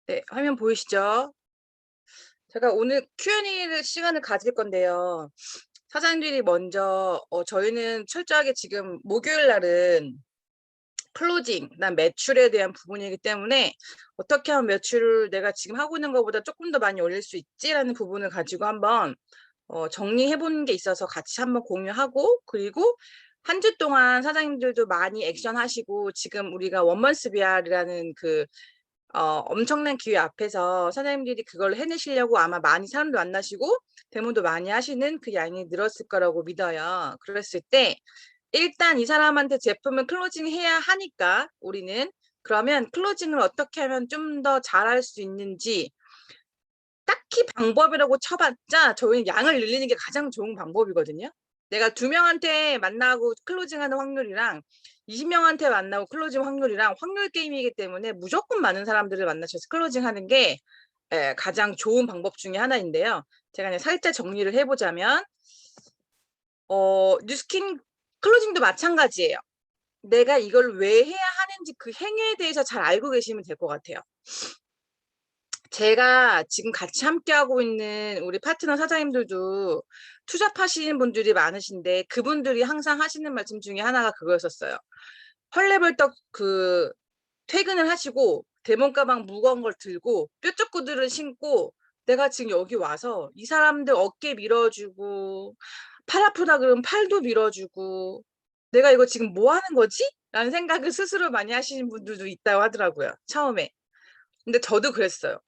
네, 화면 보이시죠? 제가 오늘 Q&A 시간을 가질 건데요. 사장님들이 먼저 저희는 철저하게 지금 목요일 날은 클로징, 그다음 매출에 대한 부분이기 때문에 어떻게 하면 매출을 내가 지금 하고 있는 것보다 조금 더 많이 올릴 수 있지라는 부분을 가지고 한번 정리해 보는 게 있어서 같이 한번 공유하고, 그리고 한 주 동안 사장님들도 많이 액션하시고 지금 우리가 원먼스 비알이라는 엄청난 기회 앞에서 사장님들이 그걸 해내시려고 아마 많이 사람도 만나시고 데모도 많이 하시는 그 양이 늘었을 거라고 믿어요. 그랬을 때 일단 이 사람한테 제품을 클로징 해야 하니까 우리는 그러면 클로징을 어떻게 하면 좀 더 잘할 수 있는지, 딱히 방법이라고 쳐봤자 저희는 양을 늘리는 게 가장 좋은 방법이거든요. 내가 2명한테 만나고 클로징하는 확률이랑 20명한테 만나고 클로징 확률이랑 확률 게임이기 때문에 무조건 많은 사람들을 만나셔서 클로징하는 게 가장 좋은 방법 중에 하나인데요. 제가 그냥 살짝 정리를 해보자면 뉴스킨 클로징도 마찬가지예요. 내가 이걸 왜 해야 하는지 그 행위에 대해서 잘 알고 계시면 될 것 같아요. 제가 지금 같이 함께하고 있는 우리 파트너 사장님들도 투잡하시는 분들이 많으신데 그분들이 항상 하시는 말씀 중에 하나가 그거였었어요. 헐레벌떡 퇴근을 하시고 대문 가방 무거운 걸 들고 뾰족 구두를 신고 내가 지금 여기 와서 이 사람들 어깨 밀어주고 팔 아프다 그러면 팔도 밀어주고 내가 이거 지금 뭐 하는 거지? 라는 생각을 스스로 많이 하시는 분들도 있다고 하더라고요, 처음에. 근데 저도 그랬어요.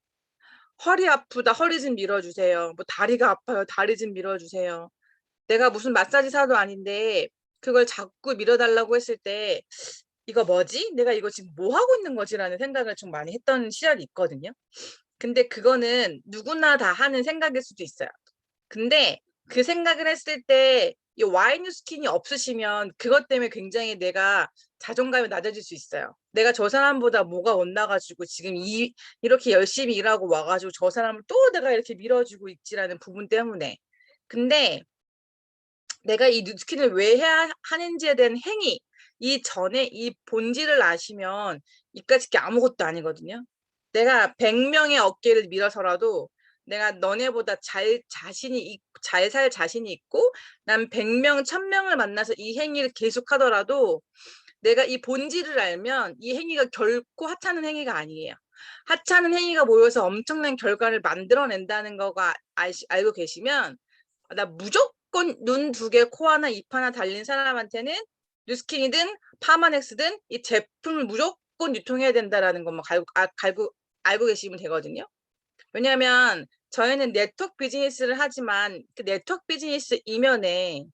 허리 아프다, 허리 좀 밀어주세요. 뭐 다리가 아파요, 다리 좀 밀어주세요. 내가 무슨 마사지사도 아닌데 그걸 자꾸 밀어달라고 했을 때 이거 뭐지? 내가 이거 지금 뭐 하고 있는 거지라는 생각을 좀 많이 했던 시절이 있거든요. 근데 그거는 누구나 다 하는 생각일 수도 있어요. 근데 그 생각을 했을 때 이 와인 스킨이 없으시면 그것 때문에 굉장히 내가 자존감이 낮아질 수 있어요. 내가 저 사람보다 뭐가 못나가지고 지금 이렇게 열심히 일하고 와가지고 저 사람을 또 내가 이렇게 밀어주고 있지라는 부분 때문에. 근데 내가 이 뉴스킨을 왜 해야 하는지에 대한 행위, 이 전에 이 본질을 아시면 이까짓 게 아무것도 아니거든요. 내가 100명의 어깨를 밀어서라도 내가 너네보다 잘 살 자신이 있고 난 100명, 1000명을 만나서 이 행위를 계속하더라도 내가 이 본질을 알면 이 행위가 결코 하찮은 행위가 아니에요. 하찮은 행위가 모여서 엄청난 결과를 만들어낸다는 거가 알고 계시면 나 무조건 눈 2개, 코 하나, 입 하나 달린 사람한테는 뉴스킨이든 파마넥스든 이 제품을 무조건 유통해야 된다라는 것만 알고 계시면 되거든요. 왜냐하면 저희는 네트워크 비즈니스를 하지만 그 네트워크 비즈니스 이면에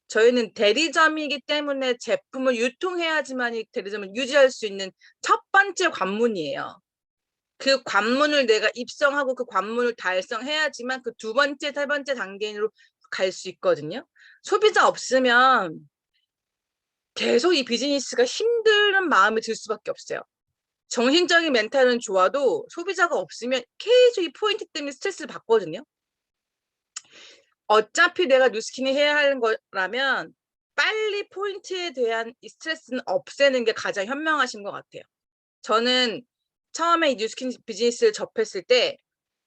저희는 대리점이기 때문에 제품을 유통해야지만 이 대리점을 유지할 수 있는 첫 번째 관문이에요. 그 관문을 내가 입성하고 그 관문을 달성해야지만 그 2번째, 3번째 단계로 갈 수 있거든요. 소비자 없으면 계속 이 비즈니스가 힘든 마음이 들 수밖에 없어요. 정신적인 멘탈은 좋아도 소비자가 없으면 계속 이 포인트 때문에 스트레스를 받거든요. 어차피 내가 뉴스킨을 해야 하는 거라면 빨리 포인트에 대한 이 스트레스는 없애는 게 가장 현명하신 것 같아요. 저는 처음에 이 뉴스킨 비즈니스를 접했을 때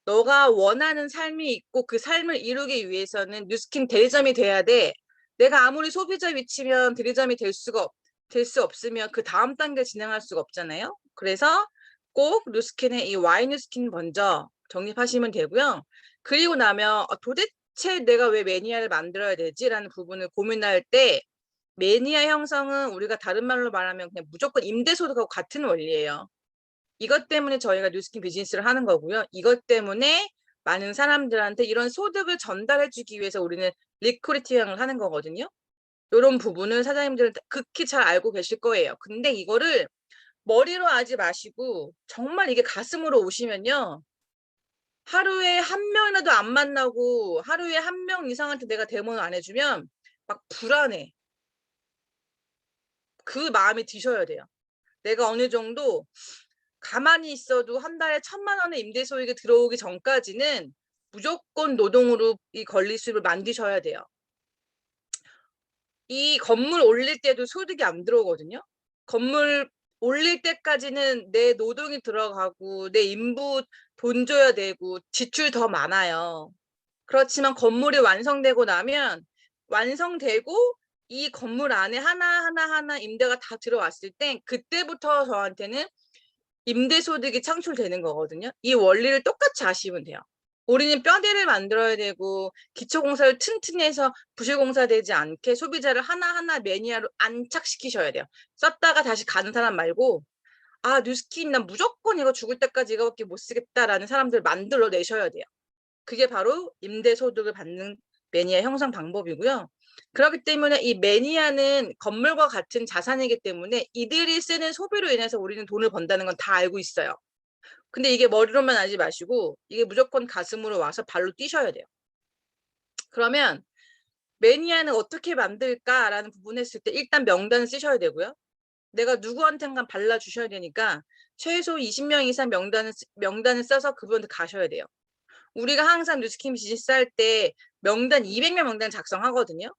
너가 원하는 삶이 있고 그 삶을 이루기 위해서는 뉴스킨 대리점이 돼야 돼. 내가 아무리 소비자 위치면 대리점이 될 수 없으면 그 다음 단계 진행할 수가 없잖아요. 그래서 꼭 뉴스킨의 이 와이 뉴스킨 먼저 정립하시면 되고요. 그리고 나면 도대체 내가 왜 매니아를 만들어야 되지라는 부분을 고민할 때 매니아 형성은 우리가 다른 말로 말하면 그냥 무조건 임대소득하고 같은 원리예요. 이것 때문에 저희가 뉴스킨 비즈니스를 하는 거고요. 이것 때문에 많은 사람들한테 이런 소득을 전달해 주기 위해서 우리는 리크루팅 을 하는 거거든요. 이런 부분을 사장님들은 극히 잘 알고 계실 거예요. 근데 이거를 머리로 하지 마시고 정말 이게 가슴으로 오시면요. 하루에 한 명이라도 안 만나고 하루에 한 명 이상한테 내가 대모를 안 해주면 막 불안해. 그 마음이 드셔야 돼요. 내가 어느 정도 가만히 있어도 한 달에 1,000만 원의 임대소득이 들어오기 전까지는 무조건 노동으로 이 권리수입을 만드셔야 돼요. 이 건물 올릴 때도 소득이 안 들어오거든요. 건물 올릴 때까지는 내 노동이 들어가고 내 인부 돈 줘야 되고 지출 더 많아요. 그렇지만 건물이 완성되고 나면 완성되고 이 건물 안에 하나하나 임대가 다 들어왔을 때 그때부터 저한테는 임대소득이 창출되는 거거든요. 이 원리를 똑같이 아시면 돼요. 우리는 뼈대를 만들어야 되고 기초공사를 튼튼히 해서 부실공사 되지 않게 소비자를 하나하나 매니아로 안착시키셔야 돼요. 썼다가 다시 가는 사람 말고 아 뉴스킨 난 무조건 이거 죽을 때까지 이거밖에 못 쓰겠다라는 사람들 만들어내셔야 돼요. 그게 바로 임대소득을 받는 매니아 형성 방법이고요. 그렇기 때문에 이 매니아는 건물과 같은 자산이기 때문에 이들이 쓰는 소비로 인해서 우리는 돈을 번다는 건 다 알고 있어요. 근데 이게 머리로만 알지 마시고 이게 무조건 가슴으로 와서 발로 뛰셔야 돼요. 그러면 매니아는 어떻게 만들까라는 부분 했을 때 일단 명단을 쓰셔야 되고요. 내가 누구한테인가 발라주셔야 되니까 최소 20명 이상 명단을 써서 그분한테 가셔야 돼요. 우리가 항상 뉴스킨 비즈니스 할 때 명단 200명 명단 작성하거든요.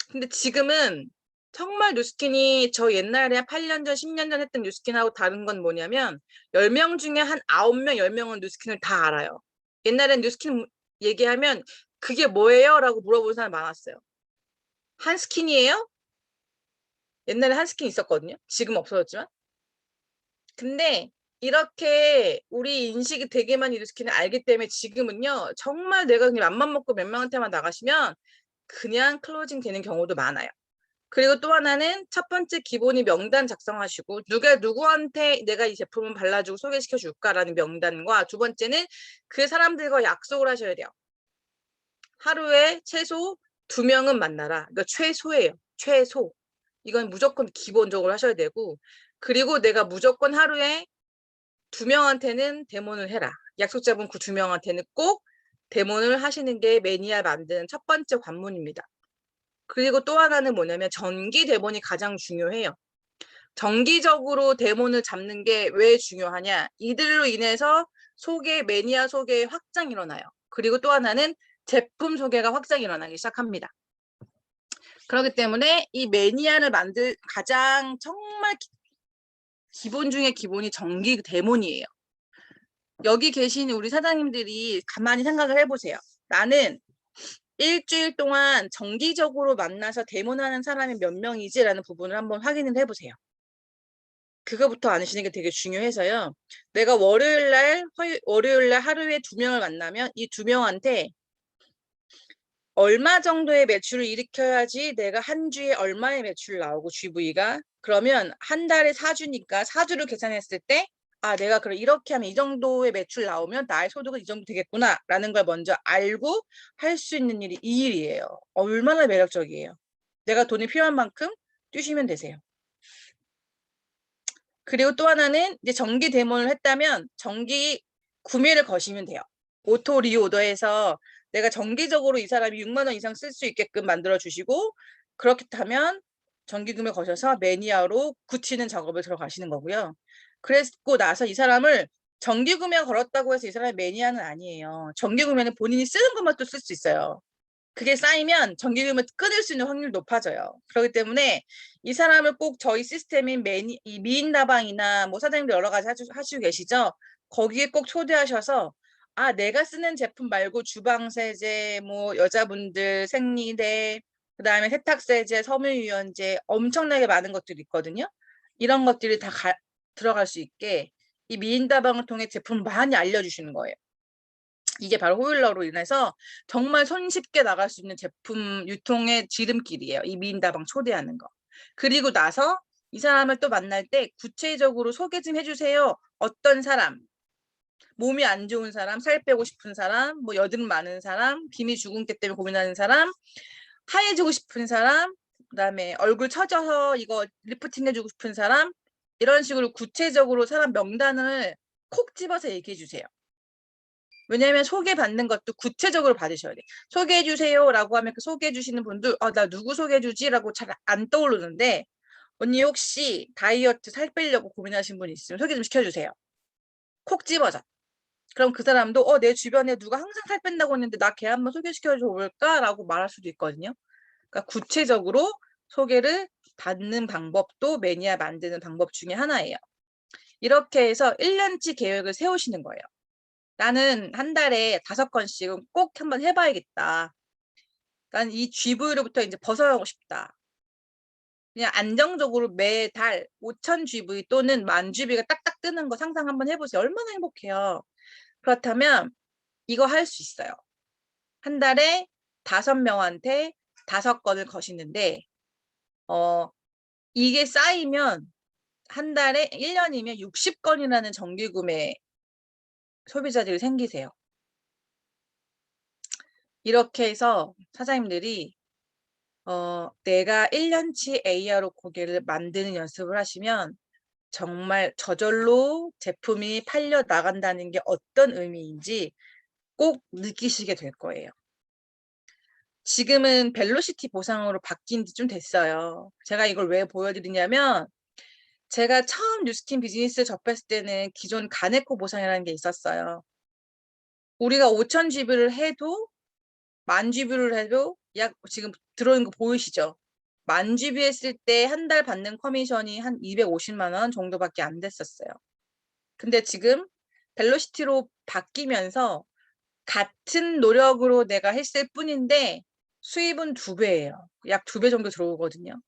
근데 지금은 정말 뉴스킨이 저 옛날에 한 8년 전, 10년 전 했던 뉴스킨하고 다른 건 뭐냐면 10명 중에 한 9명, 10명은 뉴스킨을 다 알아요. 옛날엔 뉴스킨 얘기하면 그게 뭐예요? 라고 물어보는 사람 많았어요. 한스킨이에요? 옛날에 한스킨 있었거든요. 지금 없어졌지만. 근데 이렇게 우리 인식이 되게 많이 뉴스킨을 알기 때문에 지금은요. 정말 내가 그냥 맘만 먹고 몇 명한테만 나가시면 그냥 클로징 되는 경우도 많아요. 그리고 또 하나는 첫 번째 기본이 명단 작성하시고 누가 누구한테 내가 이 제품을 발라주고 소개시켜 줄까라는 명단과 두 번째는 그 사람들과 약속을 하셔야 돼요. 하루에 최소 2명은 만나라. 그러니까 최소예요. 최소. 이건 무조건 기본적으로 하셔야 되고 그리고 내가 무조건 하루에 2명한테는 데모를 해라. 약속 잡은 그 2명한테는 꼭 데모를 하시는 게 매니아 만드는 첫 번째 관문입니다. 그리고 또 하나는 뭐냐면 정기 대본이 가장 중요해요. 정기적으로 대본을 잡는 게 왜 중요하냐. 이들로 인해서 매니아 소개의 확장이 일어나요. 그리고 또 하나는 제품 소개가 확장이 일어나기 시작합니다. 그렇기 때문에 이 매니아를 만들 가장 정말 기본 중에 기본이 정기 대본이에요. 여기 계신 우리 사장님들이 가만히 생각을 해보세요. 나는 일주일 동안 정기적으로 만나서 데모하는 사람이 몇 명이지라는 부분을 한번 확인을 해보세요. 그거부터 아시는 게 되게 중요해서요. 내가 월요일날 하루에 2명을 만나면 이 2명한테 얼마 정도의 매출을 일으켜야지 내가 한 주에 얼마의 매출 나오고 GV가 그러면 한 달에 4주니까 4주를 계산했을 때 아, 내가 그럼 이렇게 하면 이 정도의 매출 나오면 나의 소득은 이 정도 되겠구나 라는 걸 먼저 알고 할 수 있는 일이 이 일이에요. 얼마나 매력적이에요. 내가 돈이 필요한 만큼 뛰시면 되세요. 그리고 또 하나는 이제 정기 데모를 했다면 정기 구매를 거시면 돼요. 오토 리오더해서 내가 정기적으로 이 사람이 6만 원 이상 쓸 수 있게끔 만들어 주시고 그렇게 하면 정기 구매 거셔서 매니아로 굳히는 작업을 들어가시는 거고요. 그랬고 나서 이 사람을 정기 구매 걸었다고 해서 이 사람이 매니아는 아니에요. 정기 구매는 본인이 쓰는 것만 또 쓸 수 있어요. 그게 쌓이면 정기금을 끊을 수 있는 확률이 높아져요. 그렇기 때문에 이 사람을 꼭 저희 시스템인 이 미인다방이나 뭐 사장님들 여러 가지 하시고 계시죠? 거기에 꼭 초대하셔서 아, 내가 쓰는 제품 말고 주방세제, 뭐 여자분들 생리대, 그다음에 세탁세제, 섬유유연제 엄청나게 많은 것들이 있거든요. 이런 것들이 다 들어갈 수 있게 이 미인다방을 통해 제품 많이 알려주시는 거예요. 이게 바로 호일러로 인해서 정말 손쉽게 나갈 수 있는 제품 유통의 지름길이에요. 이 미인다방 초대하는 거. 그리고 나서 이 사람을 또 만날 때 구체적으로 소개 좀 해주세요. 어떤 사람, 몸이 안 좋은 사람, 살 빼고 싶은 사람, 뭐 여드름 많은 사람, 기미 주근깨 때문에 고민하는 사람, 하얘지고 싶은 사람, 그다음에 얼굴 처져서 이거 리프팅 해주고 싶은 사람, 이런 식으로 구체적으로 사람 명단을 콕 집어서 얘기해 주세요. 왜냐하면 소개받는 것도 구체적으로 받으셔야 돼요. 소개해 주세요라고 하면 그 소개해 주시는 분들 나 누구 소개해 주지라고 잘 안 떠오르는데 언니 혹시 다이어트 살 빼려고 고민하신 분 있으면 소개 좀 시켜주세요. 콕 집어서. 그럼 그 사람도 내 주변에 누가 항상 살 뺀다고 했는데 나 걔 한번 소개시켜 줘 볼까라고 말할 수도 있거든요. 그러니까 구체적으로 소개를 받는 방법도 매니아 만드는 방법 중에 하나예요. 이렇게 해서 1년치 계획을 세우시는 거예요. 나는 한 달에 5건씩은 꼭 한번 해봐야겠다. 난 이 GV로부터 이제 벗어나고 싶다. 그냥 안정적으로 매달 5,000 GV 또는 10,000 GV가 딱딱 뜨는 거 상상 한번 해보세요. 얼마나 행복해요. 그렇다면 이거 할 수 있어요. 한 달에 5명한테 5건을 거시는데 이게 쌓이면 한 달에 1년이면 60건이라는 정기구매 소비자들이 생기세요. 이렇게 해서 사장님들이 내가 1년치 ARO 고객을 만드는 연습을 하시면 정말 저절로 제품이 팔려 나간다는 게 어떤 의미인지 꼭 느끼시게 될 거예요. 지금은 벨로시티 보상으로 바뀐 지 좀 됐어요. 제가 이걸 왜 보여드리냐면 제가 처음 뉴스킨 비즈니스 접했을 때는 기존 가네코 보상이라는 게 있었어요. 우리가 5,000 GB를 해도 10,000 GB를 해도 약 지금 들어오는 거 보이시죠? 10,000 GB 했을 때 한 달 받는 커미션이 한 250만 원 정도밖에 안 됐었어요. 근데 지금 벨로시티로 바뀌면서 같은 노력으로 내가 했을 뿐인데 수입은 2배예요. 약 2배 정도 들어오거든요.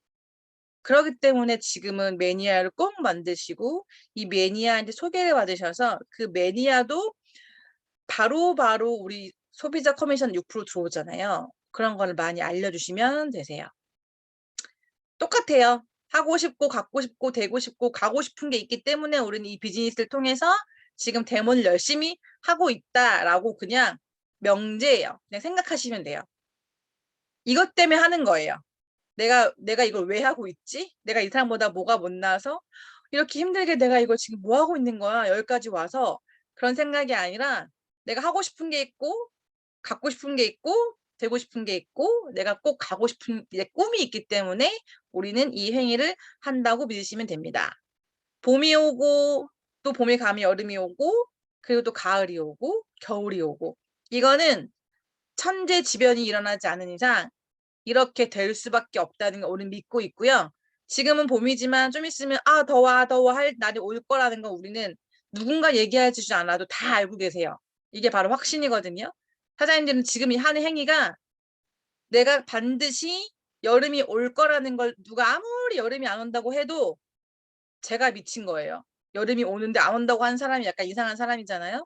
그렇기 때문에 지금은 매니아를 꼭 만드시고 이 매니아한테 소개를 받으셔서 그 매니아도 바로바로 우리 소비자 커미션 6% 들어오잖아요. 그런 거를 많이 알려주시면 되세요. 똑같아요. 하고 싶고 갖고 싶고 되고 싶고 가고 싶은 게 있기 때문에 우리는 이 비즈니스를 통해서 지금 데모를 열심히 하고 있다라고 그냥 명제예요. 그냥 생각하시면 돼요. 이것 때문에 하는 거예요. 내가 이걸 왜 하고 있지? 내가 이 사람보다 뭐가 못나서 이렇게 힘들게 내가 이걸 지금 뭐 하고 있는 거야? 여기까지 와서 그런 생각이 아니라 내가 하고 싶은 게 있고 갖고 싶은 게 있고 되고 싶은 게 있고 내가 꼭 가고 싶은 내 꿈이 있기 때문에 우리는 이 행위를 한다고 믿으시면 됩니다. 봄이 오고 또 봄이 가면 여름이 오고 그리고 또 가을이 오고 겨울이 오고 이거는 천재지변이 일어나지 않은 이상 이렇게 될 수밖에 없다는 걸 우리는 믿고 있고요. 지금은 봄이지만 좀 있으면 더워 할 날이 올 거라는 거 우리는 누군가 얘기해 주지 않아도 다 알고 계세요. 이게 바로 확신이거든요. 사장님들은 지금 이 하는 행위가 내가 반드시 여름이 올 거라는 걸 누가 아무리 여름이 안 온다고 해도 제가 미친 거예요. 여름이 오는데 안 온다고 하는 사람이 약간 이상한 사람이잖아요.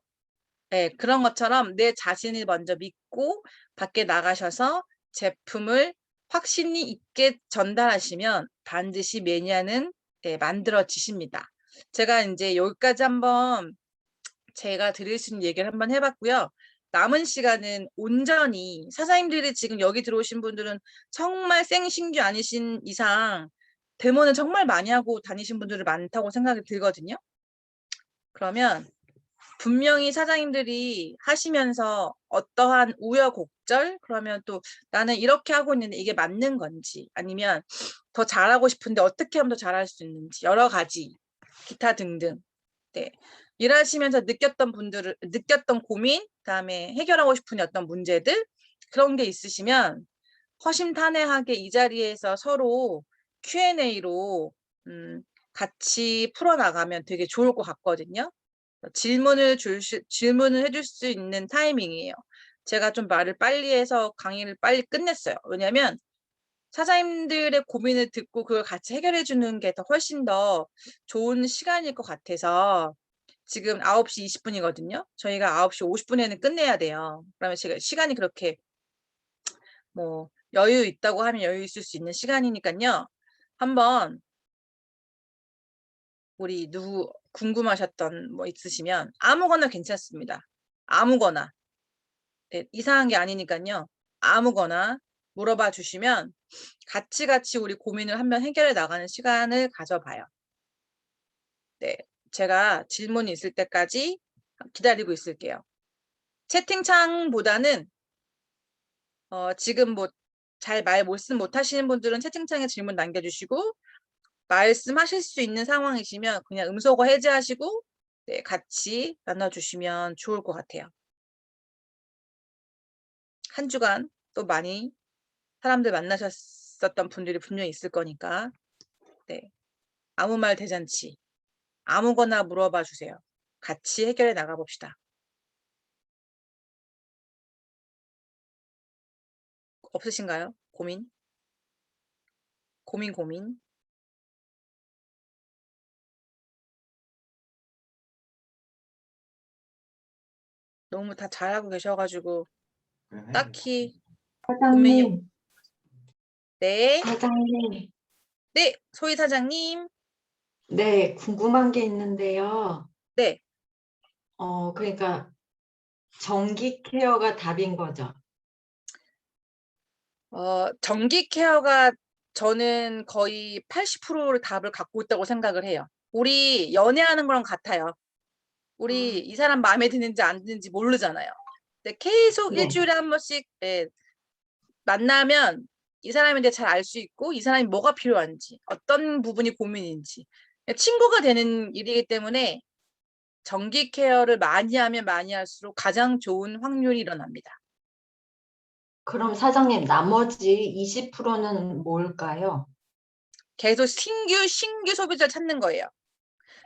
네, 그런 것처럼 내 자신을 먼저 믿고 밖에 나가셔서 제품을 확신이 있게 전달하시면 반드시 매니아는 만들어지십니다. 제가 이제 여기까지 한번 제가 드릴 수 있는 얘기를 한번 해봤고요. 남은 시간은 온전히 사장님들이 지금 여기 들어오신 분들은 정말 생신규 아니신 이상 데모는 정말 많이 하고 다니신 분들이 많다고 생각이 들거든요. 그러면 분명히 사장님들이 하시면서 어떠한 우여곡절 그러면 또 나는 이렇게 하고 있는데 이게 맞는 건지 아니면 더 잘하고 싶은데 어떻게 하면 더 잘할 수 있는지 여러 가지 기타 등등 네. 일하시면서 느꼈던 고민 그다음에 해결하고 싶은 어떤 문제들 그런 게 있으시면 허심탄회하게 이 자리에서 서로 Q&A로 같이 풀어나가면 되게 좋을 것 같거든요. 질문을 해줄 수 있는 타이밍이에요. 제가 좀 말을 빨리 해서 강의를 빨리 끝냈어요. 왜냐하면 사장님들의 고민을 듣고 그걸 같이 해결해 주는 게 더 훨씬 더 좋은 시간일 것 같아서 지금 9시 20분이거든요. 저희가 9시 50분에는 끝내야 돼요. 그러면 제가 시간이 그렇게 뭐 여유 있다고 하면 여유 있을 수 있는 시간이니까요. 한번 우리 누구 궁금하셨던 뭐 있으시면 아무거나 괜찮습니다. 아무거나. 네, 이상한 게 아니니까요. 아무거나 물어봐 주시면 같이 우리 고민을 한번 해결해 나가는 시간을 가져봐요. 네, 제가 질문이 있을 때까지 기다리고 있을게요. 채팅창보다는 지금 뭐 잘 말씀 못 하시는 분들은 채팅창에 질문 남겨주시고 말씀하실 수 있는 상황이시면 그냥 음소거 해제하시고 네, 같이 나눠주시면 좋을 것 같아요. 한 주간 또 많이 사람들 만나셨어요? 있었던 분들이 분명히 있을 거니까. 네. 아무 말 대잔치. 아무거나 물어봐 주세요. 같이 해결해 나가 봅시다. 없으신가요? 고민? 고민. 너무 다 잘하고 계셔 가지고 딱히 고민이. 사장님, 네. 사장님, 네. 소희 사장님. 네, 궁금한 게 있는데요. 네. 그러니까 전기 케어가 답인 거죠. 정기 케어가 저는 거의 80%를 답을 갖고 있다고 생각을 해요. 우리 연애하는 거랑 같아요. 우리 이 사람 마음에 드는지 안 드는지 모르잖아요. 근데 계속 네, 일주일에 한 번씩 만나면 이 사람에 대해 잘 알 수 있고 이 사람이 뭐가 필요한지 어떤 부분이 고민인지 친구가 되는 일이기 때문에 정기 케어를 많이 하면 많이 할수록 가장 좋은 확률이 일어납니다. 그럼 사장님, 나머지 20%는 뭘까요? 계속 신규 소비자를 찾는 거예요.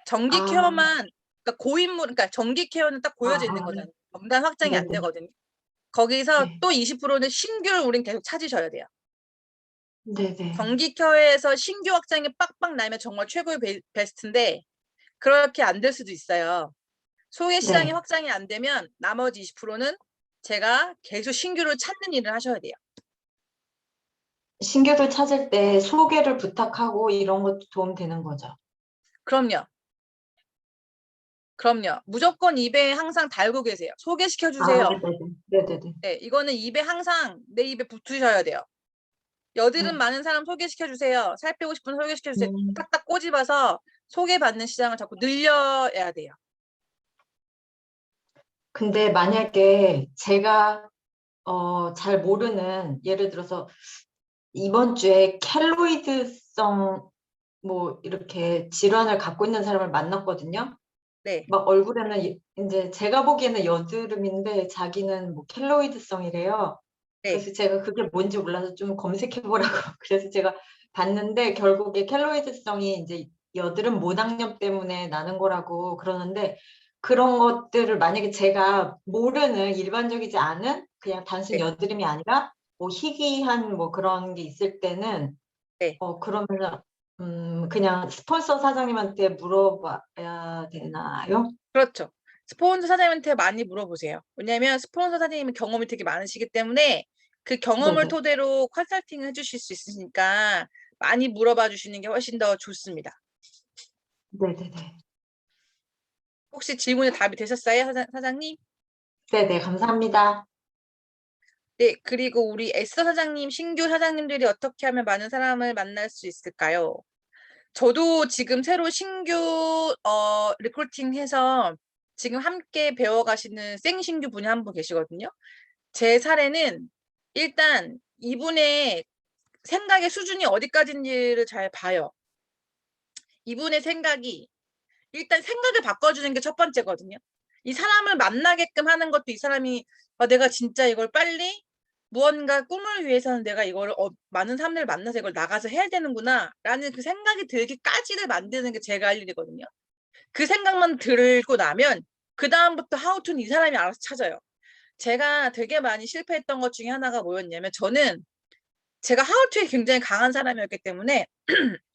정기 아, 케어만, 그러니까 고인물, 그러니까 정기 케어는 딱 아, 보여져 있는 거잖아요. 명단 확장이 안 네네, 되거든요. 거기서 네, 또 20%는 신규를 우린 계속 찾으셔야 돼요. 네네, 정기 케어에서 신규 확장이 빡빡 나면 정말 최고의 베스트인데 그렇게 안 될 수도 있어요. 소외 시장이 네. 확장이 안 되면 나머지 20%는 제가 계속 신규를 찾는 일을 하셔야 돼요. 신규를 찾을 때 소개를 부탁하고 이런 것도 도움 되는 거죠. 그럼요. 무조건 입에 항상 달고 계세요. 소개시켜 아, 주세요. 네네네, 네네네, 네, 이거는 입에 항상 내 입에 붙으셔야 돼요. 여드름 네. 많은 사람 소개시켜 주세요. 살 빼고 싶은 소개시켜 주세요. 음, 딱딱 꼬집어서 소개받는 시장을 자꾸 늘려야 돼요. 근데 만약에 제가 잘 모르는 예를 들어서 이번 주에 켈로이드성 뭐 이렇게 질환을 갖고 있는 사람을 만났거든요. 네, 막 얼굴에는 이제 제가 보기에는 여드름인데 자기는 뭐 켈로이드성이래요. 네, 그래서 제가 그게 뭔지 몰라서 좀 검색해 보라고 그래서 제가 봤는데 결국에 켈로이드성이 이제 여드름 모낭염 때문에 나는 거라고 그러는데 그런 것들을 만약에 제가 모르는 일반적이지 않은 그냥 단순 네, 여드름이 아니라 뭐 희귀한 뭐 그런 게 있을 때는 네. 그러면은 그냥 스폰서 사장님한테 물어봐야 되나요? 그렇죠. 스폰서 사장님한테 많이 물어보세요. 왜냐하면 스폰서 사장님은 경험이 되게 많으시기 때문에 그 경험을 네네. 토대로 컨설팅을 해주실 수 있으니까 많이 물어봐 주시는 게 훨씬 더 좋습니다. 네네네. 혹시 질문에 답이 되셨어요, 사장님? 네네. 감사합니다. 네, 그리고 우리 에스더 사장님, 신규 사장님들이 어떻게 하면 많은 사람을 만날 수 있을까요? 저도 지금 새로 신규 리크루팅해서 지금 함께 배워가시는 생신규 분이 한 분 계시거든요. 제 사례는 일단 이분의 생각의 수준이 어디까지인지를 잘 봐요. 이분의 생각이 일단 생각을 바꿔주는 게 첫 번째거든요. 이 사람을 만나게끔 하는 것도 이 사람이 내가 진짜 이걸 빨리 무언가 꿈을 위해서는 내가 이걸 많은 사람들을 만나서 이걸 나가서 해야 되는구나 라는 그 생각이 들기까지를 만드는 게 제가 할 일이거든요. 그 생각만 들고 나면 그 다음부터 하우투는 이 사람이 알아서 찾아요. 제가 되게 많이 실패했던 것 중에 하나가 뭐였냐면 저는 제가 하우투에 굉장히 강한 사람이었기 때문에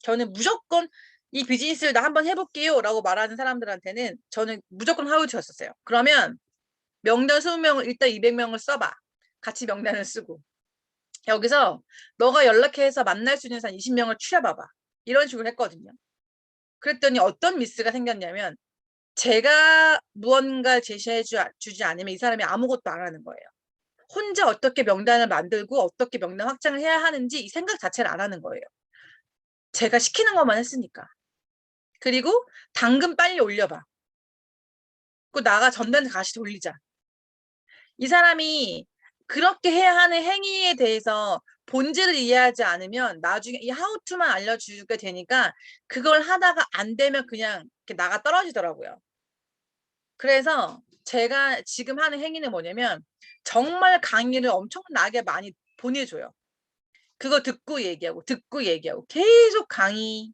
저는 무조건 이 비즈니스를 나 한번 해볼게요 라고 말하는 사람들한테는 저는 무조건 하우투였었어요. 그러면 명단 20명을 일단 200명을 써봐. 같이 명단을 쓰고 여기서 너가 연락해서 만날 수 있는 사람 20명을 추려봐봐. 이런 식으로 했거든요. 그랬더니 어떤 미스가 생겼냐면 제가 무언가 제시해 주지 않으면 이 사람이 아무것도 안 하는 거예요. 혼자 어떻게 명단을 만들고 어떻게 명단 확장을 해야 하는지 이 생각 자체를 안 하는 거예요. 제가 시키는 것만 했으니까. 그리고 당근 빨리 올려봐. 그 나가 전단 다시 돌리자. 이 사람이 그렇게 해야 하는 행위에 대해서 본질을 이해하지 않으면 나중에 이 하우투만 알려주게 되니까 그걸 하다가 안 되면 그냥 이렇게 나가 떨어지더라고요. 그래서 제가 지금 하는 행위는 뭐냐면 정말 강의를 엄청나게 많이 보내줘요. 그거 듣고 얘기하고 계속 강의,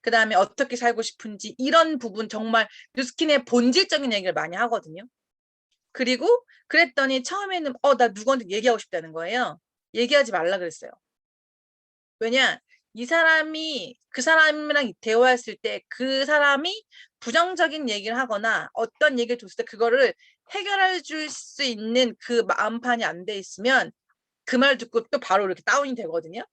그다음에 어떻게 살고 싶은지 이런 부분 정말 뉴스킨의 본질적인 얘기를 많이 하거든요. 그리고 그랬더니 처음에는 나 누구한테 얘기하고 싶다는 거예요. 얘기하지 말라 그랬어요. 왜냐? 이 사람이 그 사람이랑 대화했을 때 그 사람이 부정적인 얘기를 하거나 어떤 얘기를 줬을 때 그거를 해결해 줄 수 있는 그 마음판이 안 돼 있으면 그 말 듣고 또 바로 이렇게 다운이 되거든요.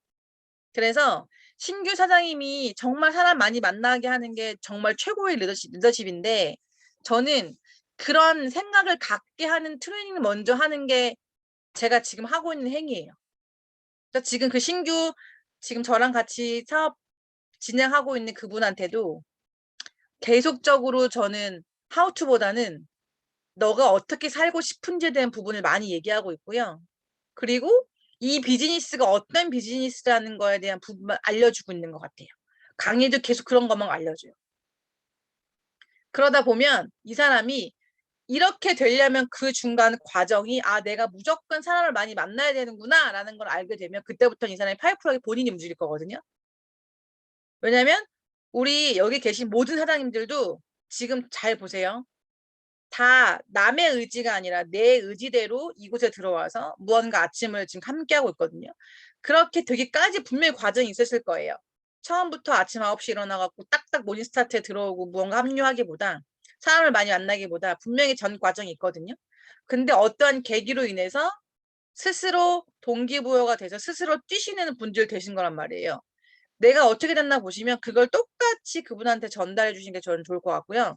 그래서 신규 사장님이 정말 사람 많이 만나게 하는 게 정말 최고의 리더십인데 저는 그런 생각을 갖게 하는 트레이닝을 먼저 하는 게 제가 지금 하고 있는 행위예요. 그래서 지금 그 신규 지금 저랑 같이 사업 진행하고 있는 그분한테도 계속적으로 저는 하우투보다는 너가 어떻게 살고 싶은지에 대한 부분을 많이 얘기하고 있고요. 그리고 이 비즈니스가 어떤 비즈니스라는 거에 대한 부분만 알려주고 있는 것 같아요. 강의도 계속 그런 것만 알려줘요. 그러다 보면 이 사람이 이렇게 되려면 그 중간 과정이 내가 무조건 사람을 많이 만나야 되는구나 라는 걸 알게 되면 그때부터 이 사람이 파이프하게 본인이 움직일 거거든요. 왜냐면 우리 여기 계신 모든 사장님들도 지금 잘 보세요. 다 남의 의지가 아니라 내 의지대로 이곳에 들어와서 무언가 아침을 지금 함께하고 있거든요. 그렇게 되기까지 분명히 과정이 있었을 거예요. 처음부터 아침 9시 일어나갖고 딱딱 모닝 스타트에 들어오고 무언가 합류하기보다 사람을 많이 만나기보다 분명히 전 과정이 있거든요. 근데 어떠한 계기로 인해서 스스로 동기부여가 돼서 스스로 뛰시는 분들 되신 거란 말이에요. 내가 어떻게 됐나 보시면 그걸 똑같이 그분한테 전달해 주신 게 저는 좋을 것 같고요.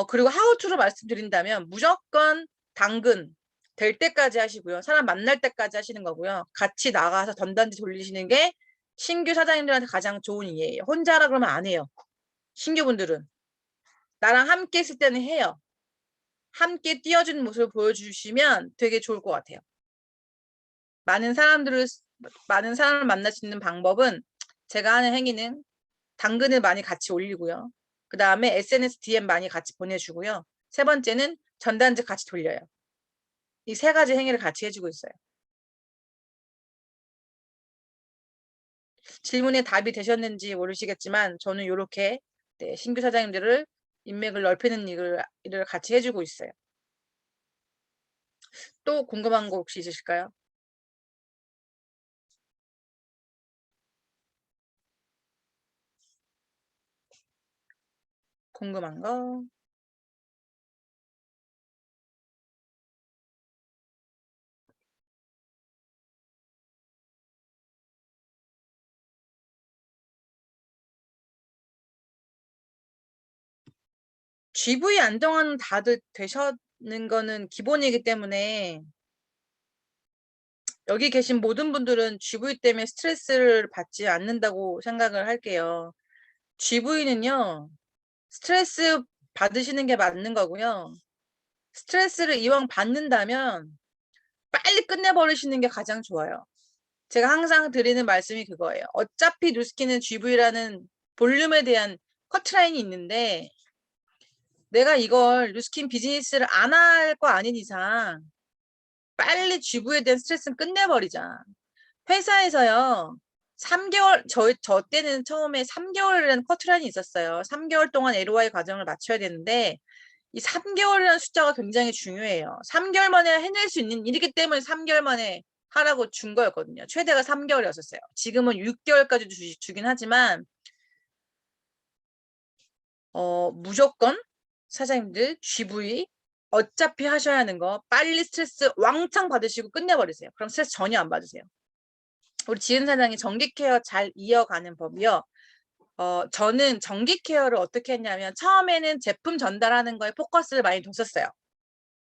그리고 하우투로 말씀드린다면 무조건 당근 될 때까지 하시고요. 사람 만날 때까지 하시는 거고요. 같이 나가서 전단지 돌리시는 게 신규 사장님들한테 가장 좋은 이해예요. 혼자 하라 그러면 안 해요. 신규분들은. 나랑 함께 있을 때는 해요. 함께 뛰어주는 모습을 보여주시면 되게 좋을 것 같아요. 많은 사람을 만날 수 있는 방법은 제가 하는 행위는 당근을 많이 같이 올리고요. 그 다음에 SNS DM 많이 같이 보내주고요. 세 번째는 전단지 같이 돌려요. 이 세 가지 행위를 같이 해주고 있어요. 질문에 답이 되셨는지 모르시겠지만 저는 이렇게 신규 사장님들을 인맥을 넓히는 일을 같이 해주고 있어요. 또 궁금한 거 혹시 있으실까요? 궁금한 거? GV 안정화는 다들 되셨는 거는 기본이기 때문에 여기 계신 모든 분들은 GV 때문에 스트레스를 받지 않는다고 생각을 할게요. GV는요, 스트레스 받으시는 게 맞는 거고요. 스트레스를 이왕 받는다면 빨리 끝내버리시는 게 가장 좋아요. 제가 항상 드리는 말씀이 그거예요. 어차피 뉴스킨은 GV라는 볼륨에 대한 커트라인이 있는데 내가 이걸 뉴스킨 비즈니스를 안 할 거 아닌 이상 빨리 GV에 대한 스트레스는 끝내버리자. 회사에서요. 3개월 저 때는 처음에 3개월이라는 커트라인이 있었어요. 3개월 동안 LOI 과정을 마쳐야 되는데 이 3개월이라는 숫자가 굉장히 중요해요. 3개월 만에 해낼 수 있는 일이기 때문에 3개월 만에 하라고 준 거였거든요. 최대가 3개월이었었어요. 지금은 6개월까지도 주긴 하지만 무조건 사장님들 GV 어차피 하셔야 하는 거 빨리 스트레스 왕창 받으시고 끝내버리세요. 그럼 스트레스 전혀 안 받으세요. 우리 지은 사장이 정기 케어 잘 이어가는 법이요. 저는 정기 케어를 어떻게 했냐면 처음에는 제품 전달하는 거에 포커스를 많이 뒀었어요.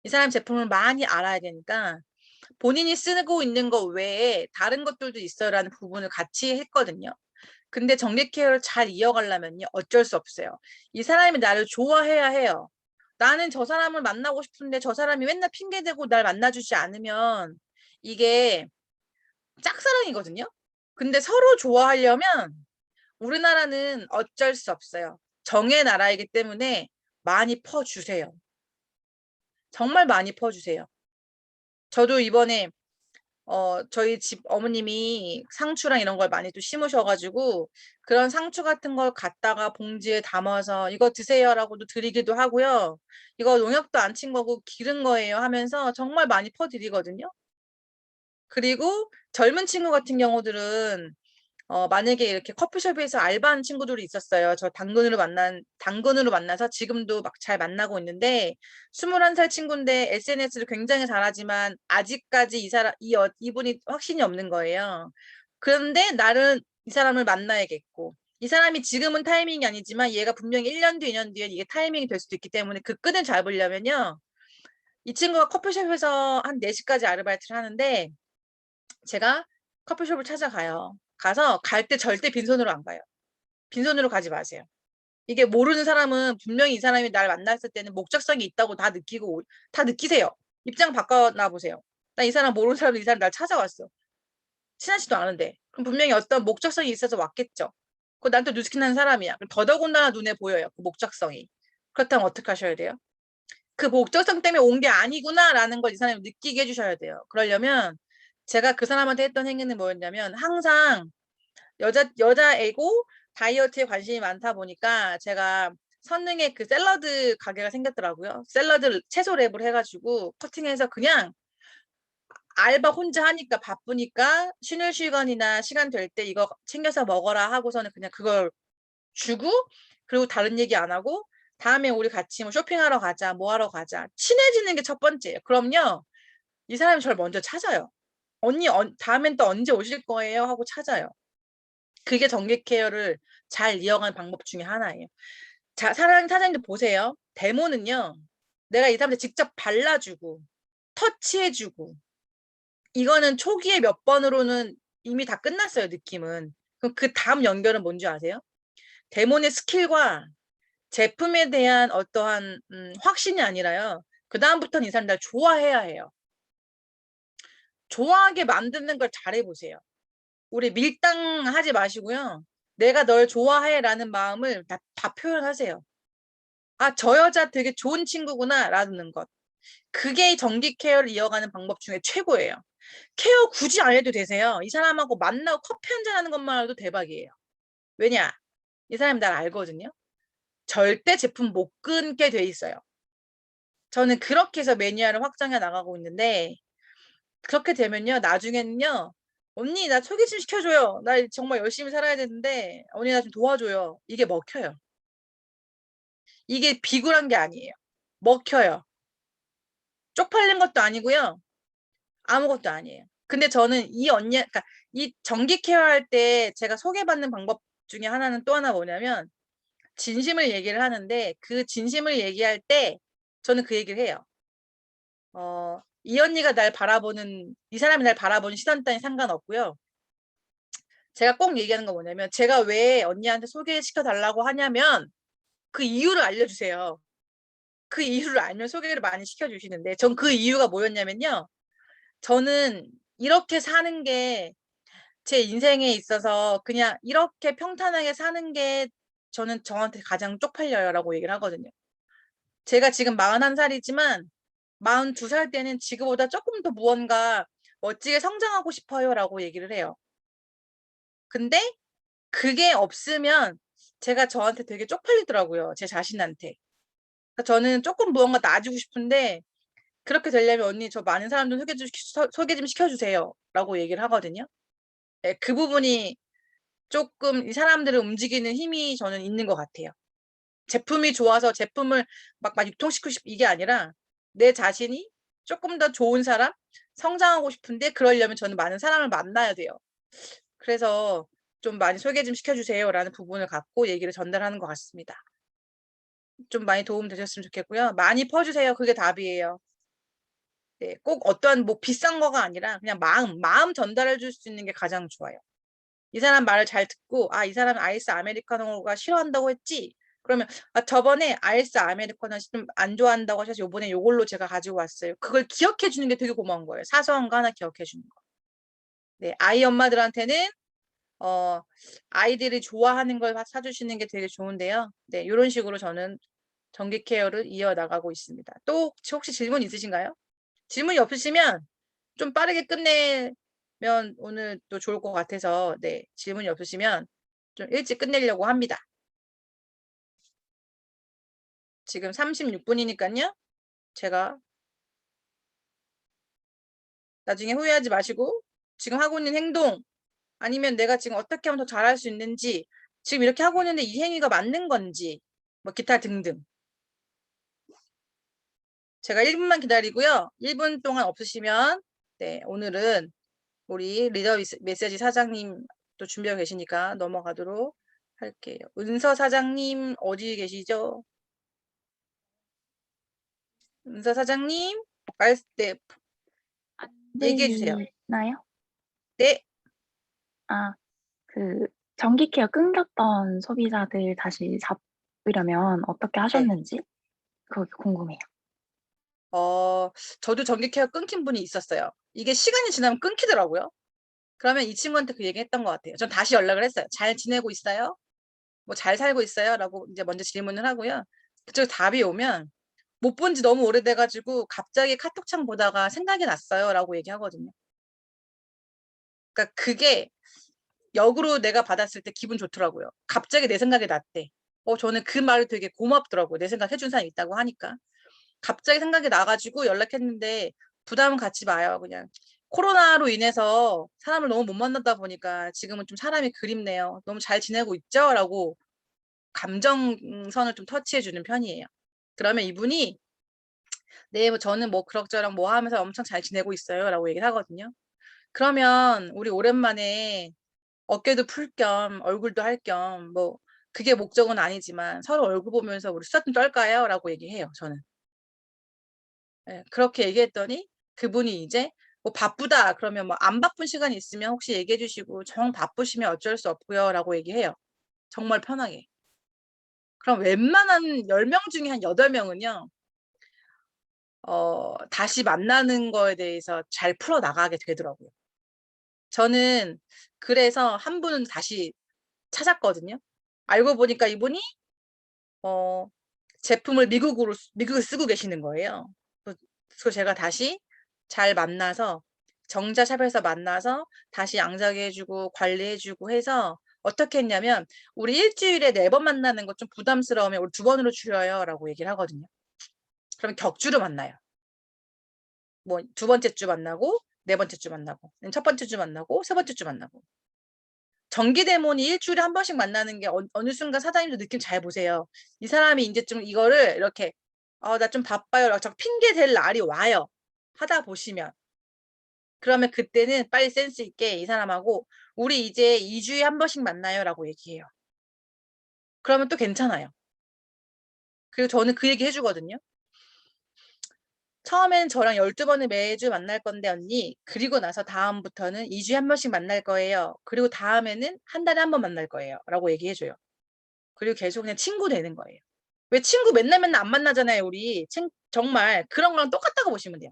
이 사람 제품을 많이 알아야 되니까 본인이 쓰고 있는 거 외에 다른 것들도 있어라는 부분을 같이 했거든요. 근데 정기 케어를 잘 이어가려면요. 어쩔 수 없어요. 이 사람이 나를 좋아해야 해요. 나는 저 사람을 만나고 싶은데 저 사람이 맨날 핑계대고 날 만나주지 않으면 이게 짝사랑이거든요. 근데 서로 좋아하려면 우리나라는 어쩔 수 없어요. 정의 나라이기 때문에 많이 퍼주세요. 정말 많이 퍼주세요. 저도 이번에 저희 집 어머님이 상추랑 이런 걸 많이 또 심으셔 가지고 그런 상추 같은 걸 갖다가 봉지에 담아서 "이거 드세요."라고도 드리기도 하고요. "이거 농약도 안 친 거고 기른 거예요." 하면서 정말 많이 퍼 드리거든요. 그리고 젊은 친구 같은 경우들은 만약에 이렇게 커피숍에서 알바하는 친구들이 있었어요. 저 당근으로 만나서 지금도 막 잘 만나고 있는데 21살 친구인데 SNS를 굉장히 잘하지만 아직까지 이분이 확신이 없는 거예요. 그런데 나는 이 사람을 만나야겠고 이 사람이 지금은 타이밍이 아니지만 얘가 분명히 1년 뒤, 2년 뒤에 이게 타이밍이 될 수도 있기 때문에 그 끈을 잡으려면요. 이 친구가 커피숍에서 한 4 시까지 아르바이트를 하는데 제가 커피숍을 찾아가요. 가서 갈 때 절대 빈손으로 안 가요. 빈손으로 가지 마세요. 이게 모르는 사람은 분명히 이 사람이 날 만났을 때는 목적성이 있다고 다 느끼세요. 입장 바꿔 보세요. 나 이 사람 모르는 사람인데 이 사람이 날 찾아왔어. 친하지도 않은데. 그럼 분명히 어떤 목적성이 있어서 왔겠죠. 그거 나한테 누스킨하는 사람이야. 그럼 더더군다나 눈에 보여요, 그 목적성이. 그렇다면 어떻게 하셔야 돼요? '그 목적성 때문에 온 게 아니구나.'라는 걸 이 사람이 느끼게 해 주셔야 돼요. 그러려면 제가 그 사람한테 했던 행위는 뭐였냐면 항상 여자애고 다이어트에 관심이 많다 보니까 제가 선능에 그 샐러드 가게가 생겼더라고요. 샐러드 채소 랩을 해 가지고 커팅해서 그냥 알바 혼자 하니까 바쁘니까 쉬는 시간이나 시간 될 때 "이거 챙겨서 먹어라." 하고서는 그냥 그걸 주고 그리고 다른 얘기 안 하고 "다음에 우리 같이 뭐 쇼핑하러 가자. 뭐 하러 가자." 친해지는 게 첫 번째예요. 그럼요. 이 사람이 저를 먼저 찾아요. "언니 다음엔 또 언제 오실 거예요?" 하고 찾아요. 그게 정기 케어를 잘 이어가는 방법 중에 하나예요. 자 사장님들 보세요. 데모는요. 내가 이 사람한테 직접 발라 주고 터치해 주고 이거는 초기에 몇 번으로는 이미 다 끝났어요 느낌은. 그럼 그다음 연결은 뭔지 아세요? 데모의 스킬과 제품에 대한 어떠한 확신이 아니라요. 그다음부터는 이 사람 날 좋아해야 해요. 좋아하게 만드는 걸 잘해 보세요. 우리 밀당하지 마시고요. "내가 널 좋아해."라는 마음을 다 표현하세요. '아 저 여자 되게 좋은 친구구나.'라는 것. 그게 정기 케어를 이어가는 방법 중에 최고예요. 케어 굳이 안 해도 되세요. 이 사람하고 만나고 커피 한잔 하는 것만으로도 대박이에요. 왜냐? 이 사람이 날 알거든요. 절대 제품 못 끊게 돼 있어요. 저는 그렇게 해서 매니아를 확장해 나가고 있는데 그렇게 되면요. 나중에는요. "언니 나 소개 좀 시켜 줘요. 나 정말 열심히 살아야 되는데 언니 나 좀 도와줘요." 이게 먹혀요. 이게 비굴한 게 아니에요. 먹혀요. 쪽팔린 것도 아니고요. 아무것도 아니에요. 근데 저는 이 언니 그러니까 이 정기 케어할 때 제가 소개받는 방법 중에 하나는 또 하나 뭐냐면 진심을 얘기를 하는데 그 진심을 얘기할 때 저는 그 얘기를 해요. 이 사람이 날 바라보는 시선 따윈 상관없고요. 제가 꼭 얘기하는 건 뭐냐면 제가 왜 언니한테 소개시켜 달라고 하냐면 그 이유를 알려주세요. 그 이유를 알면 소개를 많이 시켜 주시는데 전 그 이유가 뭐였냐면요. 저는 이렇게 사는 게 제 인생에 있어서 그냥 이렇게 평탄하게 사는 게 저는 저한테 가장 쪽팔려요라고 얘기를 하거든요. 제가 지금 41 살이지만 42살 때는 지금보다 쪼끔 더 무언가 "멋지게 성장하고 싶어요."라고 얘기를 해요. 근데 그게 없으면 제가 저한테 되게 쪽팔리더라고요, 제 자신한테. 그러니까 저는 쪼끔 무언가 나아지고 싶은데 그렇게 되려면 "언니 저 많은 사람들 소개 좀 시켜 주세요."라고 얘기를 하거든요. 예 그 부분이 쪼끔 이 사람들을 움직이는 힘이 저는 있는 것 같아요. 제품이 좋아서 제품을 막 유통시키고 이게 아니라 내 자신이 쪼끔 더 좋은 사람, 성장하고 싶은데 그러려면 저는 많은 사람을 만나야 돼요. 그래서 좀 "많이 소개 좀 시켜 주세요."라는 부분을 갖고 얘기를 전달하는 것 같습니다. 좀 많이 도움 되셨으면 좋겠고요. 많이 퍼 주세요. 그게 답이에요. 네. 꼭 어떠한 뭐 비싼 거가 아니라 그냥 마음 전달해 줄 수 있는 게 가장 좋아요. 이 사람 말을 잘 듣고 '아 이 사람은 아이스 아메리카노가 싫어한다고 했지?' 그러면 '아 저번에 아이스 아메리카노 좀 안 좋아한다고 하셔서 요번에 요걸로 제가 가지고 왔어요.' 그걸 기억해 주는 게 되게 고마운 거예요. 사소한 거 하나 기억해 주는 거. 네. 아이 엄마들한테는 어 아이들이 좋아하는 걸 사 주시는 게 되게 좋은데요. 네. 요런 식으로 저는 정기 케어를 이어나가고 있습니다. 또 혹시 질문 있으신가요? 질문이 없으시면 좀 빠르게 끝낼 오늘 또 좋을 것 같아서 네, 질문이 없으시면 좀 일찍 끝내려고 합니다. 지금 36분이니까요. 제가 나중에 후회하지 마시고 지금 하고 있는 행동 아니면 내가 지금 어떻게 하면 더 잘할 수 있는지 지금 이렇게 하고 있는데 이 행위가 맞는 건지 뭐 기타 등등 제가 1분만 기다리고요. 1분 동안 없으시면 네, 오늘은 우리 리더 메시지 사장님 또 준비하고 계시니까 넘어가도록 할게요. 은서 사장님 어디 계시죠? 은서 사장님 네, 얘기해 주세요. 들리나요? 네. 아, 그 전기 케어 끊겼던 소비자들 다시 잡으려면 어떻게 하셨는지 그거 궁금해요. 저도 전기 케어 끊긴 분이 있었어요. 이게 시간이 지나면 끊기더라고요. 그러면 이 친구한테 그 얘기했던 것 같아요. 전 다시 연락을 했어요. 잘 지내고 있어요? 뭐 잘 살고 있어요? 라고 이제 먼저 질문을 하고요. 그쪽 답이 오면 못 본 지 너무 오래돼가지고 갑자기 카톡창 보다가 생각이 났어요. 라고 얘기하거든요. 그러니까 그게 역으로 내가 받았을 때 기분 좋더라고요. 갑자기 내 생각이 났대. 저는 그 말이 되게 고맙더라고요. 내 생각 해준 사람이 있다고 하니까. 갑자기 생각이 나가지고 연락했는데 부담은 갖지 마요. 그냥 코로나로 인해서 사람을 너무 못 만나다 보니까 지금은 좀 사람이 그립네요. 너무 잘 지내고 있죠? 라고 감정선을 좀 터치해주는 편이에요. 그러면 이분이 네, 저는 뭐 그럭저럭 뭐 하면서 엄청 잘 지내고 있어요. 라고 얘기를 하거든요. 그러면 우리 오랜만에 어깨도 풀 겸 얼굴도 할 겸 뭐 그게 목적은 아니지만 서로 얼굴 보면서 우리 수다 좀 떨까요? 라고 얘기해요. 저는. 예, 그렇게 얘기했더니 그분이 이제 뭐 바쁘다 그러면 뭐 안 바쁜 시간이 있으면 혹시 얘기해 주시고 정 바쁘시면 어쩔 수 없고요. 라고 얘기해요. 정말 편하게. 그럼 웬만한 10명 중에 한 8명은요. 다시 만나는 거에 대해서 잘 풀어나가게 되더라고요. 저는 그래서 한 분은 다시 찾았거든요. 알고 보니까 이분이 제품을 미국에 쓰고 계시는 거예요. 그래서 제가 다시 잘 만나서 정자샵에서 만나서 다시 양자게 해주고 관리해주고 해서 어떻게 했냐면 우리 일주일에 4번 만나는 거 좀 부담스러우면 우리 2번으로 줄여요 라고 얘기를 하거든요. 그러면 격주로 만나요. 뭐 2번째 주 만나고 4번째 주 만나고 첫 번째 주 만나고 3번째 주 만나고 정기대문이 일주일에 한 번씩 만나는 게 어느 순간 사장님도 느낌 잘 보세요. 이 사람이 이제 좀 이거를 이렇게 나 좀 바빠요. 저 핑계 댈 날이 와요. 하다 보시면. 그러면 그때는 빨리 센스 있게 이 사람하고 우리 이제 2주에 한 번씩 만나요. 라고 얘기해요. 그러면 또 괜찮아요. 그리고 저는 그 얘기 해주거든요. 처음엔 저랑 12번을 매주 만날 건데 언니 그리고 나서 다음부터는 2주에 한 번씩 만날 거예요. 그리고 다음에는 한 달에 한 번 만날 거예요. 라고 얘기해줘요. 그리고 계속 그냥 친구 되는 거예요. 왜 친구 맨날 안 만나잖아요, 우리. 정말 그런 거랑 똑같다고 보시면 돼요.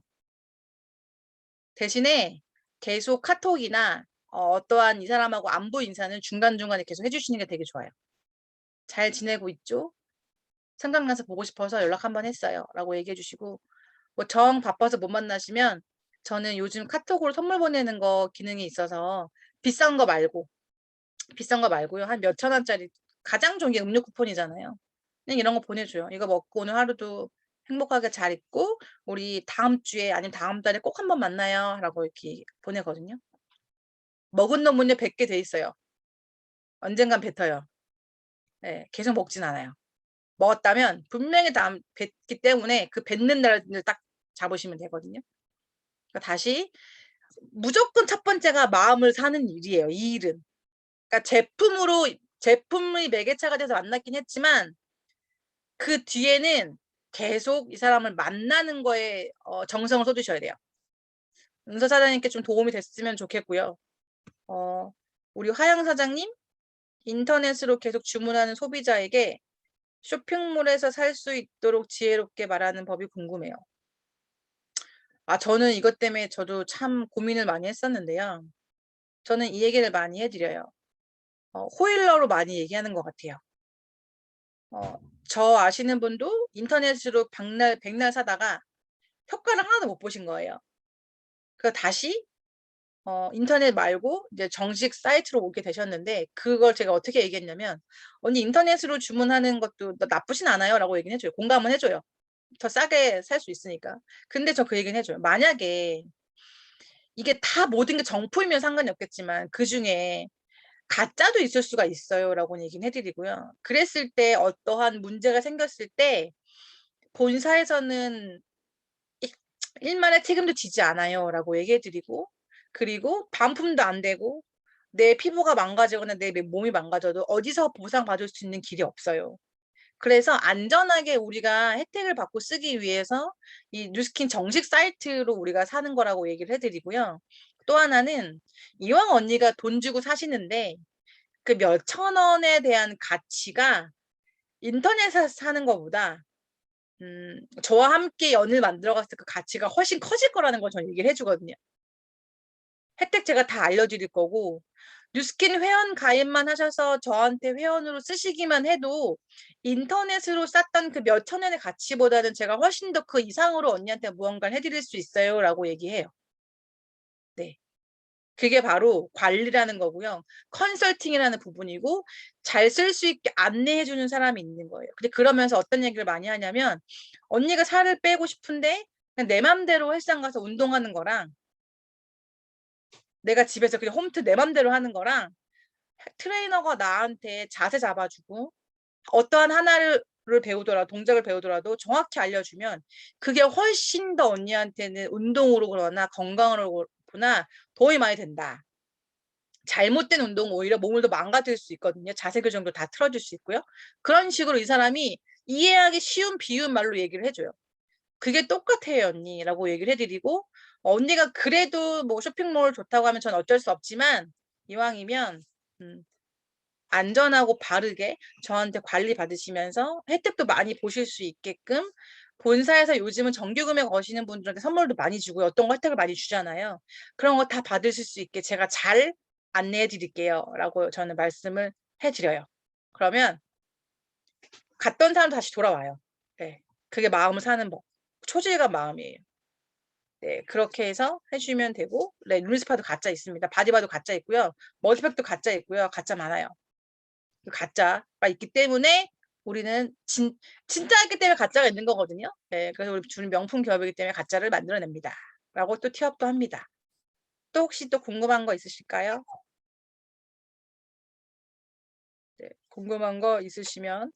대신에 계속 카톡이나 어떠한 이 사람하고 안부 인사는 중간중간에 계속 해주시는 게 되게 좋아요. 잘 지내고 있죠? 생각나서 보고 싶어서 연락 한번 했어요. 라고 얘기해 주시고 뭐 정 바빠서 못 만나시면 저는 요즘 카톡으로 선물 보내는 거 기능이 있어서 비싼 거 말고요. 한 몇천 원짜리 가장 좋은 게 음료 쿠폰이잖아요. 그냥 이런 거 보내줘요. 이거 먹고 오늘 하루도 행복하게 잘 있고 우리 다음 주에 아니면 다음 달에 꼭 한번 만나요. 라고 이렇게 보내거든요. 먹은 놈은요 100개 돼 있어요. 언젠간 뱉어요. 네, 계속 먹진 않아요. 먹었다면 분명히 다음 뱉기 때문에 그 뱉는 날을 딱 잡으시면 되거든요. 그러니까 다시 무조건 첫 번째가 마음을 사는 일이에요. 이 일은. 그러니까 제품이 매개차가 돼서 만났긴 했지만 그 뒤에는 계속 이 사람을 만나는 거에 정성을 쏟으셔야 돼요. 은서 사장님께 좀 도움이 됐으면 좋겠고요. 우리 화영 사장님 인터넷으로 계속 주문하는 소비자에게 쇼핑몰에서 살 수 있도록 지혜롭게 말하는 법이 궁금해요. 저는 이것 때문에 저도 참 고민을 많이 했었는데요. 저는 이 얘기를 많이 해드려요. 호일러로 많이 얘기하는 것 같아요. 저 아시는 분도 인터넷으로 백날 사다가 효과를 하나도 못 보신 거예요. 그래서 다시 인터넷 말고 이제 정식 사이트로 오게 되셨는데 그걸 제가 어떻게 얘기했냐면 언니 인터넷으로 주문하는 것도 나쁘진 않아요 라고 얘기는 해줘요. 공감은 해줘요. 더 싸게 살 수 있으니까. 근데 저 그 얘기는 해줘요. 만약에 이게 다 모든 게 정품이면 상관이 없겠지만 그중에 가짜도 있을 수가 있어요 라고 얘기는 해드리고요. 그랬을 때 어떠한 문제가 생겼을 때 본사에서는 일만의 책임도 지지 않아요 라고 얘기해드리고 그리고 반품도 안 되고 내 피부가 망가지거나 내 몸이 망가져도 어디서 보상받을 수 있는 길이 없어요. 그래서 안전하게 우리가 혜택을 받고 쓰기 위해서 이 뉴스킨 정식 사이트로 우리가 사는 거라고 얘기를 해드리고요. 또 하나는 이왕 언니가 돈 주고 사시는데 그 몇천 원에 대한 가치가 인터넷에서 사는 것보다 저와 함께 연을 만들어갔을 때 그 가치가 훨씬 커질 거라는 걸 저는 얘기를 해주거든요. 혜택 제가 다 알려드릴 거고 뉴스킨 회원 가입만 하셔서 저한테 회원으로 쓰시기만 해도 인터넷으로 쌌던 그 몇천 원의 가치보다는 제가 훨씬 더 그 이상으로 언니한테 무언가를 해드릴 수 있어요 라고 얘기해요. 네. 그게 바로 관리라는 거고요. 컨설팅이라는 부분이고 잘 쓸 수 있게 안내해주는 사람이 있는 거예요. 근데 그러면서 어떤 얘기를 많이 하냐면 언니가 살을 빼고 싶은데 그냥 내 맘대로 헬스장 가서 운동하는 거랑 내가 집에서 그냥 홈트 내 맘대로 하는 거랑 트레이너가 나한테 자세 잡아주고 어떠한 하나를 배우더라도 동작을 배우더라도 정확히 알려주면 그게 훨씬 더 언니한테는 운동으로 그러나 건강으로 그러나 도움이 많이 된다. 잘못된 운동 오히려 몸을 더 망가뜨릴 수 있거든요. 자세 교정도 다 틀어줄 수 있고요. 그런 식으로 이 사람이 이해하기 쉬운 비운 말로 얘기를 해줘요. 그게 똑같아요 언니라고 얘기를 해드리고 언니가 그래도 뭐 쇼핑몰 좋다고 하면 전 어쩔 수 없지만 이왕이면 안전하고 바르게 저한테 관리 받으시면서 혜택도 많이 보실 수 있게끔 본사에서 요즘은 정기구매 거시는 분들한테 선물도 많이 주고요. 어떤 거 혜택을 많이 주잖아요. 그런 거 다 받으실 수 있게 제가 잘 안내해 드릴게요 라고 저는 말씀을 해드려요. 그러면 갔던 사람 다시 돌아와요. 네, 그게 마음을 사는 법. 초질감 마음이에요. 네, 그렇게 해서 해주면 되고 네, 룰스파도 가짜 있습니다. 바디바도 가짜 있고요. 머리팩도 가짜 있고요. 가짜 많아요. 가짜가 있기 때문에 우리는 진짜이기 때문에 가짜가 있는 거거든요. 네, 그래서 우리 주는 명품 기업이기 때문에 가짜를 만들어냅니다. 라고 또 티업도 합니다. 또 혹시 또 궁금한 거 있으실까요? 네, 궁금한 거 있으시면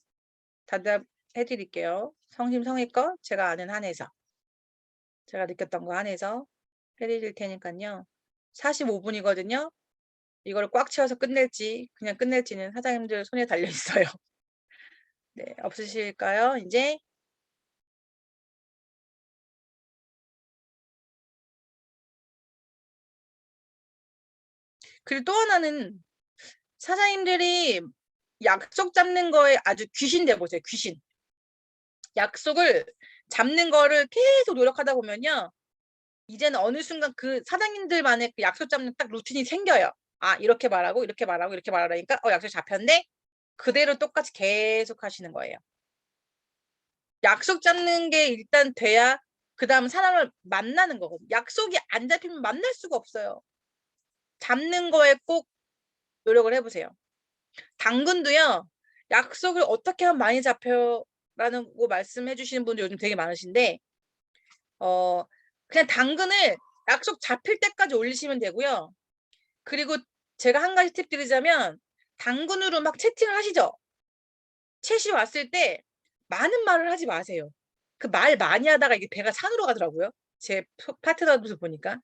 대답해 드릴게요. 성심성의껏 제가 아는 한에서 제가 느꼈던 거 한에서 해드릴 테니까요. 45분이거든요. 이걸 꽉 채워서 끝낼지 그냥 끝낼지는 사장님들 손에 달려 있어요. 네, 없으실까요? 이제 그리고 또 하나는 사장님들이 약속 잡는 거에 아주 귀신 돼 보세요. 귀신. 약속을 잡는 거를 계속 노력하다 보면요. 이제는 어느 순간 그 사장님들만의 그 약속 잡는 딱 루틴이 생겨요. 아, 이렇게 말하고 이렇게 말하고 이렇게 말하니까 약속 잡혔네. 그대로 똑같이 계속 하시는 거예요. 약속 잡는 게 일단 돼야 그다음 사람을 만나는 거거든요. 약속이 안 잡히면 만날 수가 없어요. 잡는 거에 꼭 노력을 해보세요. 당근도요. 약속을 어떻게 하면 많이 잡혀라는 거 말씀해 주시는 분들 요즘 되게 많으신데 그냥 당근을 약속 잡힐 때까지 올리시면 되고요. 그리고 제가 한 가지 팁 드리자면 당근으로 막 채팅을 하시죠. 챗이 왔을 때 많은 말을 하지 마세요. 그 말 많이 하다가 이게 배가 산으로 가더라고요. 제 파트너들 보니까.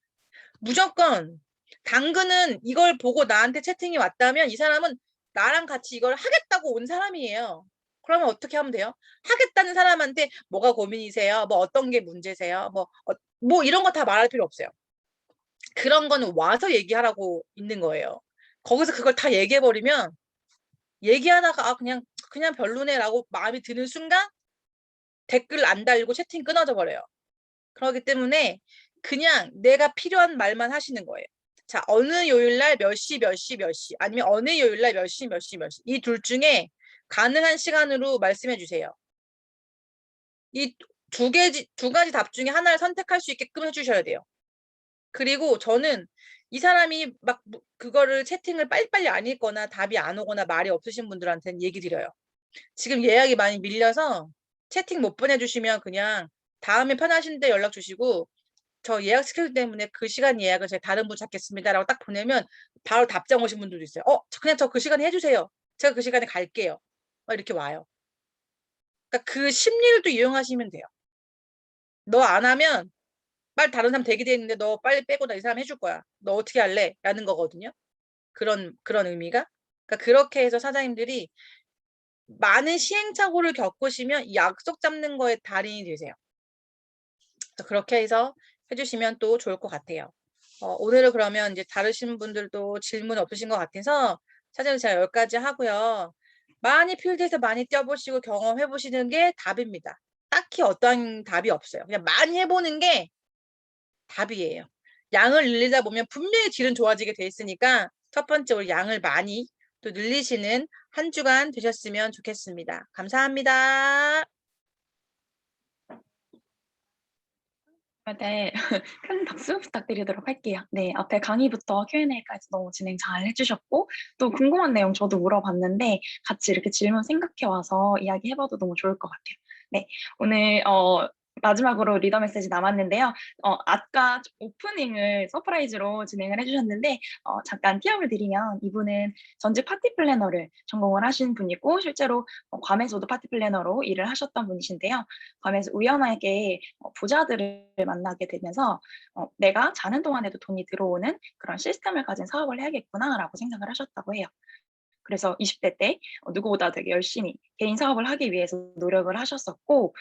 무조건 당근은 이걸 보고 나한테 채팅이 왔다면 이 사람은 나랑 같이 이걸 하겠다고 온 사람이에요. 그러면 어떻게 하면 돼요? 하겠다는 사람한테 뭐가 고민이세요? 뭐 어떤 게 문제세요? 뭐 이런 거 다 말할 필요 없어요. 그런 거는 와서 얘기하라고 있는 거예요. 거기서 그걸 다 얘기해버리면 얘기하다가 아 그냥 별로네라고 마음이 드는 순간 댓글 안 달고 채팅 끊어져 버려요. 그렇기 때문에 그냥 내가 필요한 말만 하시는 거예요. 자, 어느 요일날 몇 시, 몇 시, 몇 시, 아니면 어느 요일날 몇 시, 몇 시, 몇 시. 이 둘 중에 가능한 시간으로 말씀해 주세요. 이 두 가지 답 중에 하나를 선택할 수 있게끔 해주셔야 돼요. 그리고 저는 이 사람이 막 그거를 채팅을 빨리빨리 안 읽거나 답이 안 오거나 말이 없으신 분들한테는 얘기 드려요. 지금 예약이 많이 밀려서 채팅 못 보내주시면 그냥 다음에 편하신데 연락 주시고 저 예약 스케줄 때문에 그 시간 예약을 제가 다른 분 찾겠습니다라고 딱 보내면 바로 답장 오신 분들도 있어요. 그냥 저 그 시간에 해주세요. 제가 그 시간에 갈게요. 이렇게 와요. 그러니까 그 심리를 또 이용하시면 돼요. 너 안 하면 빨리 다른 사람 대기돼 있는데 너 빨리 빼고 나 이 사람 해줄 거야. 너 어떻게 할래? 라는 거거든요. 그런 의미가. 그러니까 그렇게 해서 사장님들이 많은 시행착오를 겪으시면 이 약속 잡는 거에 달인이 되세요. 그렇게 해서 해주시면 또 좋을 것 같아요. 오늘은 그러면 이제 다르신 분들도 질문 없으신 것 같아서 사장님 제가 여기까지 하고요. 많이 필드에서 많이 뛰어보시고 경험해 보시는 게 답입니다. 딱히 어떠한 답이 없어요. 그냥 많이 해보는 게 답이에요. 양을 늘리다 보면 분명히 질은 좋아지게 돼 있으니까 첫 번째로 양을 많이 또 늘리시는 한 주간 되셨으면 좋겠습니다. 감사합니다. 네, 큰 박수 부탁드리도록 할게요. 네, 앞에 강의부터 Q&A까지 너무 진행 잘 해주셨고, 또 궁금한 내용 저도 물어봤는데, 같이 이렇게 질문 생각해와서 이야기해봐도 너무 좋을 것 같아요. 네, 오늘, 마지막으로 리더 메시지 남았는데요. 아까 오프닝을 서프라이즈로 진행을 해주셨는데, 잠깐 띄움을 드리면 이분은 전직 파티 플래너를 전공을 하신 분이고, 실제로 괌에서도 파티 플래너로 일을 하셨던 분이신데요. 괌에서 우연하게 부자들을 만나게 되면서 내가 자는 동안에도 돈이 들어오는 그런 시스템을 가진 사업을 해야겠구나라고 생각을 하셨다고 해요. 그래서 20대 때 누구보다 되게 열심히 개인 사업을 하기 위해서 노력을 하셨었고,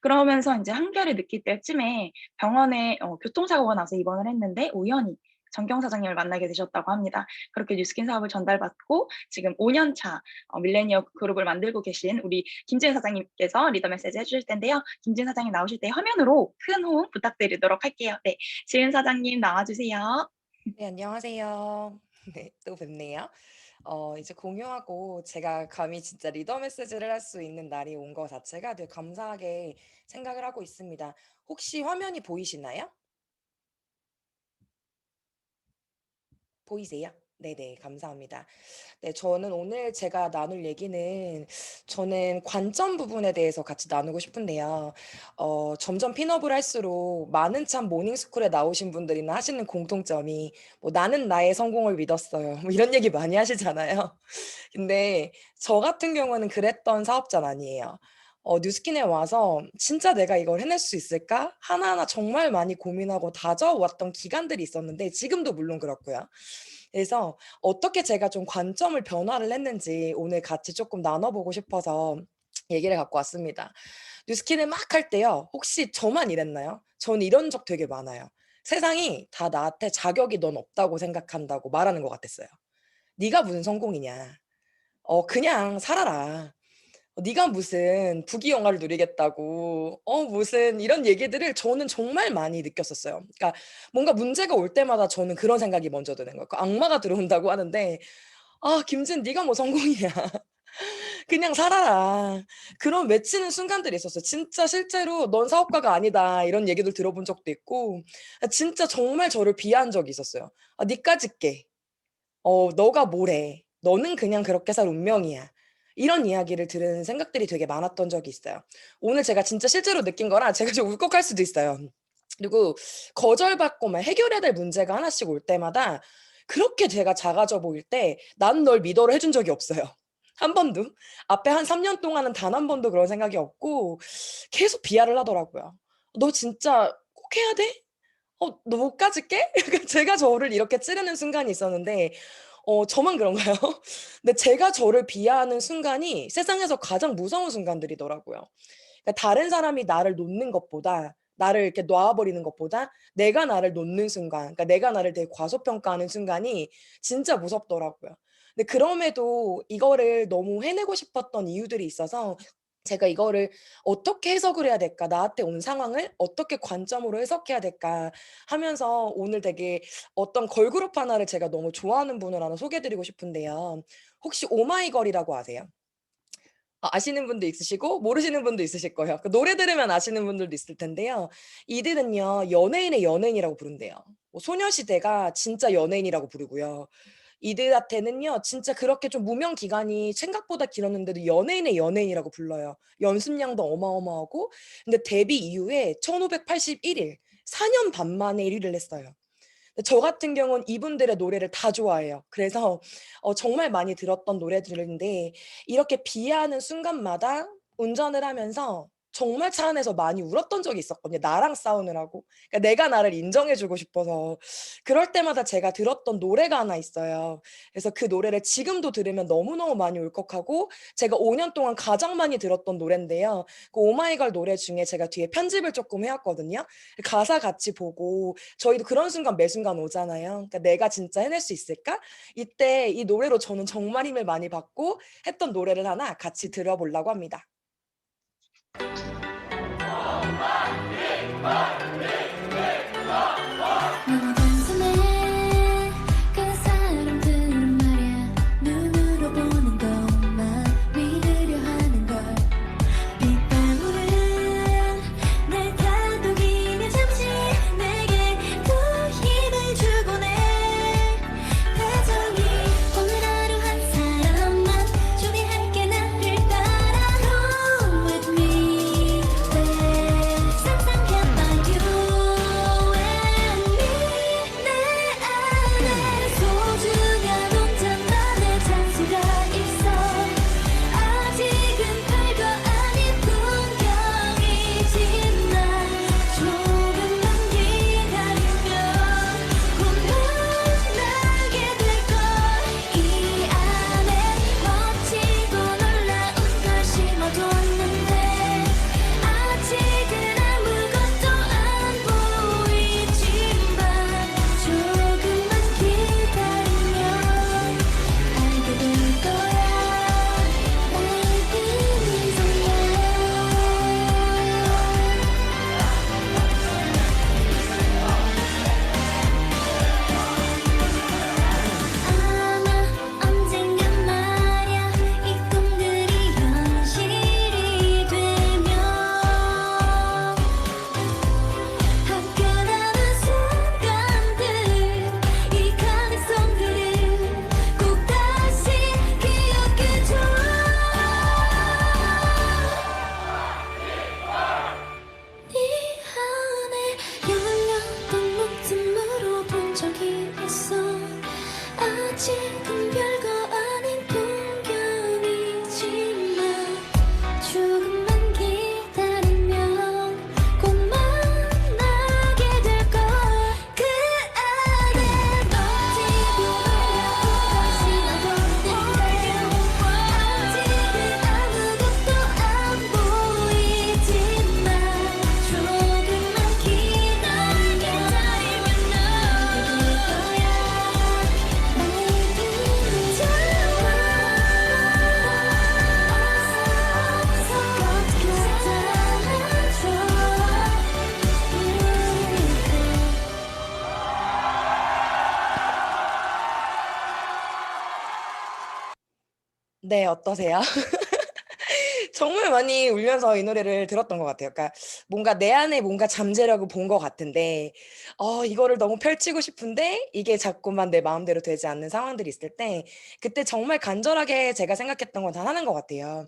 그러면서 이제 한계를 느낄 때쯤에 병원에 교통사고가 나서 입원을 했는데 우연히 정경 사장님을 만나게 되셨다고 합니다. 그렇게 뉴스킨 사업을 전달받고 지금 5년 차 밀레니얼 그룹을 만들고 계신 우리 김지은 사장님께서 리더 메시지 해주실 텐데요. 김지은 사장님 나오실 때 화면으로 큰 호응 부탁드리도록 할게요. 네, 지은 사장님 나와주세요. 네, 안녕하세요. 네, 또 뵙네요. 이제 공유하고 제가 감히 진짜 리더 메시지를 할 수 있는 날이 온 거 자체가 되게 감사하게 생각을 하고 있습니다. 혹시 화면이 보이시나요? 보이세요? 네네, 감사합니다. 네, 저는 오늘 제가 나눌 얘기는 저는 관점 부분에 대해서 같이 나누고 싶은데요. 점점 핀업을 할수록 많은 참 모닝스쿨에 나오신 분들이나 하시는 공통점이 뭐 나는 나의 성공을 믿었어요. 뭐 이런 얘기 많이 하시잖아요. 근데 저 같은 경우는 그랬던 사업자는 아니에요. 뉴스킨에 와서 '진짜 내가 이걸 해낼 수 있을까?' 하나하나 정말 많이 고민하고 다져왔던 기간들이 있었는데 지금도 물론 그렇고요. 그래서 어떻게 제가 좀 관점을 변화를 했는지 오늘 같이 조금 나눠 보고 싶어서 얘기를 갖고 왔습니다. 뉴스킨을 막 할 때요. 혹시 저만 이랬나요? 저는 이런 적 되게 많아요. 세상이 다 나한테 "자격이 넌 없다고 생각한다."고 말하는 것 같았어요. "네가 무슨 성공이냐. 그냥 살아라. 네가 무슨 부귀영화를 누리겠다고 무슨." 이런 얘기들을 저는 정말 많이 느꼈었어요. 그러니까 뭔가 문제가 올 때마다 저는 그런 생각이 먼저 드는 거예요. 그 악마가 들어온다고 하는데 '아 김진 네가 뭐 성공이냐. 그냥 살아라.' 그런 외치는 순간들이 있었어요. 진짜 실제로 "넌 사업가가 아니다." 이런 얘기들 들어본 적도 있고 진짜 정말 저를 비하한 적이 있었어요. "아 니까짓 게. 너가 뭐래. 너는 그냥 그렇게 살 운명이야." 이런 이야기를 들은 생각들이 되게 많았던 적이 있어요. 오늘 제가 진짜 실제로 느낀 거라 제가 좀 울컥할 수도 있어요. 그리고 거절받고 막 해결해야 될 문제가 하나씩 올 때마다 그렇게 제가 작아져 보일 때 "난 널 믿어."를 해준 적이 없어요. 한 번도. 앞에 한 3년 동안은 단 한 번도 그런 생각이 없고 계속 비하를 하더라고요. "너 진짜 꼭 해야 돼? 너 못 가질게?" 약간 제가 저를 이렇게 찌르는 순간이 있었는데 저만 그런가요? 근데 제가 저를 비하하는 순간이 세상에서 가장 무서운 순간들이더라고요. 그러니까 다른 사람이 나를 놓는 것보다 나를 이렇게 놔 버리는 것보다 내가 나를 놓는 순간 그러니까 내가 나를 되게 과소평가하는 순간이 진짜 무섭더라고요. 근데 그럼에도 이거를 너무 해내고 싶었던 이유들이 있어서 제가 이거를 '어떻게 해석을 해야 될까? 나한테 온 상황을 어떻게 관점으로 해석해야 될까?' 하면서 오늘 되게 어떤 걸그룹 하나를 제가 너무 좋아하는 분을 하나 소개해 드리고 싶은데요. 혹시 오마이걸이라고 아세요? 아시는 분도 있으시고 모르시는 분도 있으실 거예요. 그 노래 들으면 아시는 분들도 있을 텐데요. 이들은요 연예인의 연예인이라고 부른대요. 뭐 소녀시대가 진짜 연예인이라고 부르고요. 이들한테는요 진짜 그렇게 좀 무명 기간이 생각보다 길었는데도 연예인의 연예인이라고 불러요. 연습량도 어마어마하고. 근데 데뷔 이후에 1581일 4년 반 만에 1위를 했어요. 근데 저 같은 경우는 이분들의 노래를 다 좋아해요. 그래서 정말 많이 들었던 노래들인데 이렇게 비하하는 순간마다 운전을 하면서 정말 차 안에서 많이 울었던 적이 있었거든요, 나랑 싸우느라고. 그러니까 내가 나를 인정해 주고 싶어서. 그럴 때마다 제가 들었던 노래가 하나 있어요. 그래서 그 노래를 지금도 들으면 너무너무 많이 울컥하고 제가 5년 동안 가장 많이 들었던 노랜데요. 그 오마이걸 노래 중에 제가 뒤에 편집을 조금 해 왔거든요. 가사 같이 보고 저희도 그런 순간 매 순간 오잖아요. 그러니까 '내가 진짜 해낼 수 있을까?' 이때 이 노래로 저는 정말 힘을 많이 받고 했던 노래를 하나 같이 들어 보려고 합니다. 너무 단순해 그 사람들은 말야 눈으로 보는 것만 믿으려 하는 걸 빗방울은 날 다독이며 잠시 내게 또 힘을 주곤 해 다정히 오늘 하루 한 사람만 초대할게 나를 따라 Come with me let's 상상해봐 you and me 내 안에 소중한 혼자만의 장소가 있어 아직은 별거 아닌 풍경이지만 조금만 기다리면 곧 만나게 될걸 이 안에 멋지고 놀라운 걸 심어뒀는데 아직은 아무것도 안 보이지만 조금만 기다리면 알게 될 거야 나의 비밀소야 아마 언젠간 말야 이 꿈들이 현실이 되면 화끈하는 순간들 이 가능성들을 꼭 다시 기억해줘 네 안에 열렸던 문틈으로 본 적이 있어 아직은 별거 아닌 풍경이지만 조금만 기다리면 곧 만나게 될걸 그 안에 멋지고 놀라운 걸 심어뒀는데 아직은 아무것도 안 보이지만 조금만 기다리면 알게 될 거야 나의 네, 어떠세요? 정말 많이 울면서 이 노래를 들었던 것 같아요. 그러니까 뭔가 내 안에 뭔가 잠재력을 본 것 같은데 이거를 너무 펼치고 싶은데 이게 자꾸만 내 마음대로 되지 않는 상황들이 있을 때 그때 정말 간절하게 제가 생각했던 건 단 하나인 것 같아요.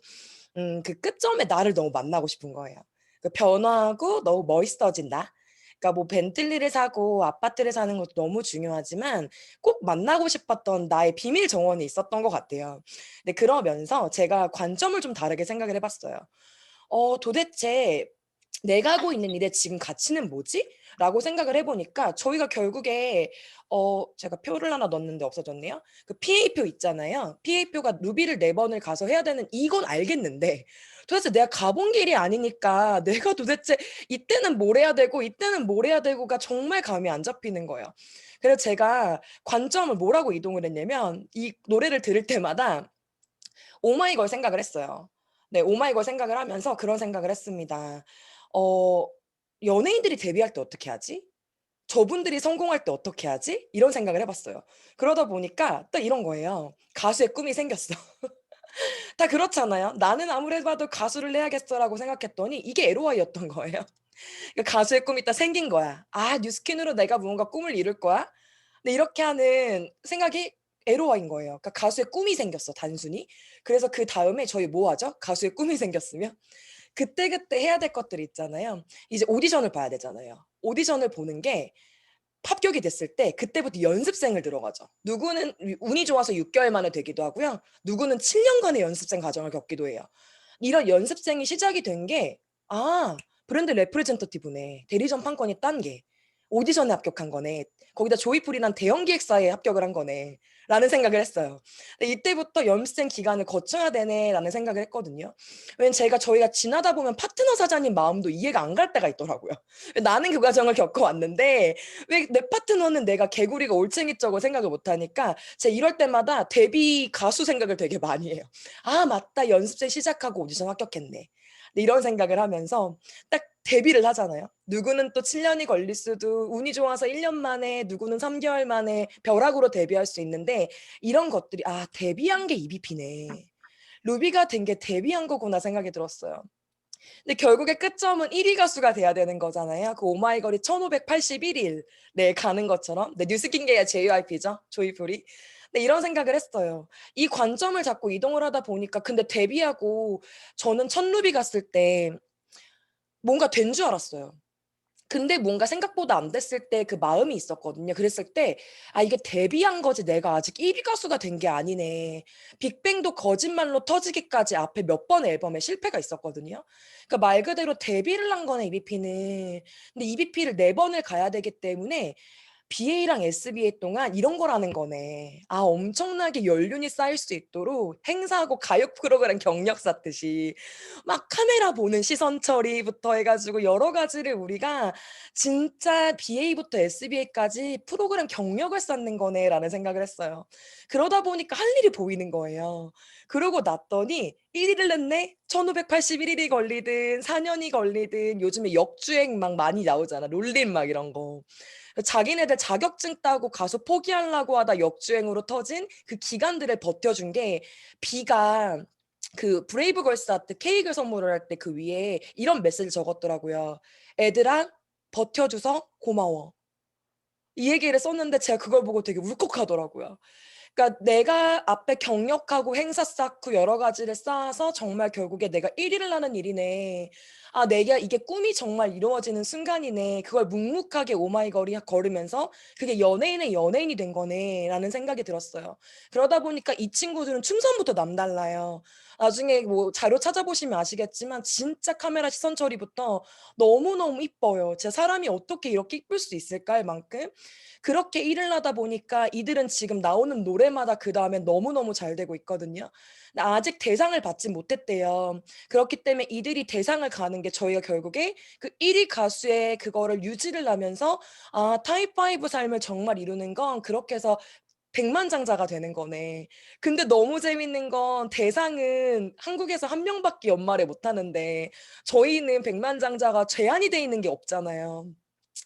그 끝점에 나를 너무 만나고 싶은 거예요. 그 변화하고 너무 멋있어진다. 그러니까 뭐 벤틀리를 사고 아파트를 사는 것도 너무 중요하지만 꼭 만나고 싶었던 나의 비밀 정원이 있었던 것 같아요. 근데 그러면서 제가 관점을 좀 다르게 생각을 해봤어요. 도대체 내가 하고 있는 일의 지금 가치는 뭐지? 라고 생각을 해보니까 저희가 결국에 제가 표를 하나 넣었는데 없어졌네요. 그 PA표 있잖아요. PA표가 루비를 4번을 가서 해야 되는 이건 알겠는데 도대체 내가 가본 길이 아니니까 내가 도대체 이때는 뭘 해야 되고 이때는 뭘 해야 되고가 정말 감이 안 잡히는 거예요. 그래서 제가 관점을 뭐라고 이동을 했냐면 이 노래를 들을 때마다 오마이걸 생각을 했어요. 네, 오마이걸 생각을 하면서 그런 생각을 했습니다. 어, 연예인들이 데뷔할 때 어떻게 하지? 저분들이 성공할 때 어떻게 하지? 이런 생각을 해봤어요. 그러다 보니까 딱 이런 거예요. 가수의 꿈이 생겼어. 다 그렇잖아요. 나는 아무래도 봐도 가수를 해야겠어라고 생각했더니 이게 LOI였던 거예요. 그러니까 가수의 꿈이 딱 생긴 거야. '아 뉴스킨으로 내가 무언가 꿈을 이룰 거야?' 근데 이렇게 하는 생각이 애로와인 거예요. 그러니까 가수의 꿈이 생겼어 단순히. 그래서 그다음에 저희 뭐 하죠? 가수의 꿈이 생겼으면 그때그때 해야 될 것들이 있잖아요. 이제 오디션을 봐야 되잖아요. 오디션을 보는 게 합격이 됐을 때 그때부터 연습생을 들어가죠. 누구는 운이 좋아서 6개월 만에 되기도 하고요. 누구는 7년간의 연습생 과정을 겪기도 해요. 이런 연습생이 시작이 된 게 '아 브랜드 레프레젠터티브네. 대리 전판권이 딴 게. 오디션에 합격한 거네. 거기다 조이풀이란 대형 기획사에 합격을 한 거네.'라는 생각을 했어요. 근데 이때부터 '연습생 기간을 거쳐야 되네.'라는 생각을 했거든요. 왜냐면 저희가 지나다 보면 파트너 사장님 마음도 이해가 안 갈 때가 있더라고요. 나는 그 과정을 겪어왔는데 왜 내 파트너는 내가 개구리가 올챙이쩌고 생각을 못 하니까 제가 이럴 때마다 데뷔 가수 생각을 되게 많이 해요. '아 맞다. 연습생 시작하고 오디션 합격했네.' 네 이런 생각을 하면서 딱 데뷔를 하잖아요. 누구는 또 7 년이 걸릴 수도 운이 좋아서 1년 만에 누구는 3 개월 만에 벼락으로 데뷔할 수 있는데 이런 것들이 '아 데뷔한 게 EVP네. 루비가 된 게 데뷔한 거구나.' 생각이 들었어요. 근데 결국에 끝점은 1위 가수가 돼야 되는 거잖아요. 그 오마이걸이 1581 일 네 가는 것처럼. 네 뉴스킹계의 JYP죠. 조이풀이. 네 이런 생각을 했어요. 이 관점을 잡고 이동을 하다 보니까 근데 데뷔하고 저는 첫 루비 갔을 때 뭔가 된 줄 알았어요. 근데 뭔가 생각보다 안 됐을 때 그 마음이 있었거든요. 그랬을 때 '아 이게 데뷔한 거지 내가 아직 1위 가수가 된 게 아니네.' 빅뱅도 거짓말로 터지기까지 앞에 몇 번의 앨범에 실패가 있었거든요. 그러니까 말 그대로 데뷔를 한 거네 EVP는. 근데 EVP를 4 번을 가야 되기 때문에 BA랑 SBA 동안 이런 거라는 거네. 아 엄청나게 연륜이 쌓일 수 있도록 행사하고 가요 프로그램 경력 쌓듯이 막 카메라 보는 시선 처리부터 해 가지고 여러 가지를 우리가 진짜 BA부터 SBA까지 '프로그램 경력을 쌓는 거네.'라는 생각을 했어요. 그러다 보니까 할 일이 보이는 거예요. 그러고 났더니 1 위를 냈네. 1581 일이 걸리든 4 년이 걸리든 요즘에 역주행 막 많이 나오잖아. 롤린 막 이런 거. 자기네들 자격증 따고 가수 포기하려고 하다 역주행으로 터진 그 기간들을 버텨준 게 비가 그 브레이브걸스 할 때 케이크 선물을 할 때 그 위에 이런 메시지를 적었더라고요. "애들아 버텨줘서 고마워." 이 얘기를 썼는데 제가 그걸 보고 되게 울컥하더라고요. 그러니까 내가 앞에 경력하고 행사 쌓고 여러 가지를 쌓아서 정말 결국에 '내가 1 위를 하는 일이네. 아 내가 이게 꿈이 정말 이루어지는 순간이네.' 그걸 묵묵하게 오마이걸이 걸으면서 '그게 연예인의 연예인이 된 거네.'라는 생각이 들었어요. 그러다 보니까 이 친구들은 춤선부터 남달라요. 나중에 뭐 자료 찾아보시면 아시겠지만 진짜 카메라 시선 처리부터 너무너무 이뻐요. 진짜 '사람이 어떻게 이렇게 이쁠 수 있을까?'할 만큼 그렇게 일을 하다 보니까 이들은 지금 나오는 노래마다 그다음에 너무너무 잘 되고 있거든요. 근데 아직 대상을 받지 못했대요. 그렇기 때문에 이들이 대상을 가는 게 저희가 결국에 그 1위 가수의 그거를 유지를 하면서 '아 타입 5 삶을 정말 이루는 건 그렇게 해서 백만장자가 되는 거네.' 근데 너무 재밌는 건 대상은 한국에서 한 명밖에 연말에 못 하는데 저희는 백만장자가 제한이 돼 있는 게 없잖아요.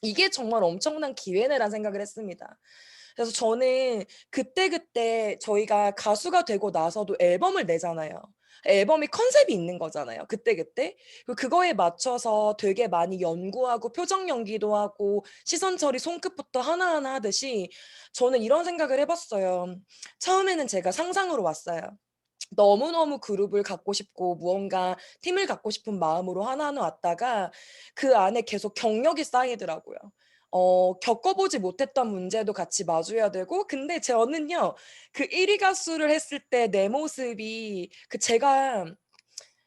이게 정말 엄청난 기회네라는 생각을 했습니다. 그래서 저는 그때그때 저희가 가수가 되고 나서도 앨범을 내잖아요. 앨범이 컨셉이 있는 거잖아요, 그때그때. 그거에 맞춰서 되게 많이 연구하고 표정 연기도 하고 시선 처리 손끝부터 하나하나 하듯이 저는 이런 생각을 해 봤어요. 처음에는 제가 상상으로 왔어요. 너무너무 그룹을 갖고 싶고 무언가 팀을 갖고 싶은 마음으로 하나하나 왔다가 그 안에 계속 경력이 쌓이더라고요. 겪어보지 못했던 문제도 같이 마주해야 되고 근데 저는요. 그 1위 가수를 했을 때 내 모습이 그 제가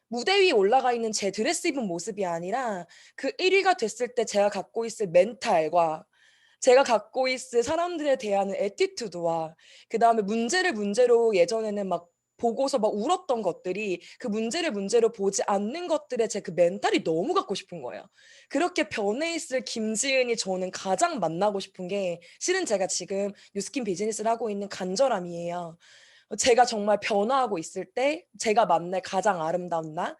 무대 위에 올라가 있는 제 드레스 입은 모습이 아니라 그 1 위가 됐을 때 제가 갖고 있을 멘탈과 제가 갖고 있을 사람들에 대한 애티튜드와 그다음에 문제를 문제로 예전에는 막 보고서 막 울었던 것들이 그 문제를 문제로 보지 않는 것들에 제 그 멘탈이 너무 갖고 싶은 거예요. 그렇게 변해 있을 김지은이 저는 가장 만나고 싶은 게 실은 제가 지금 뉴스킨 비즈니스를 하고 있는 간절함이에요. 제가 정말 변화하고 있을 때 제가 만날 가장 아름다운 나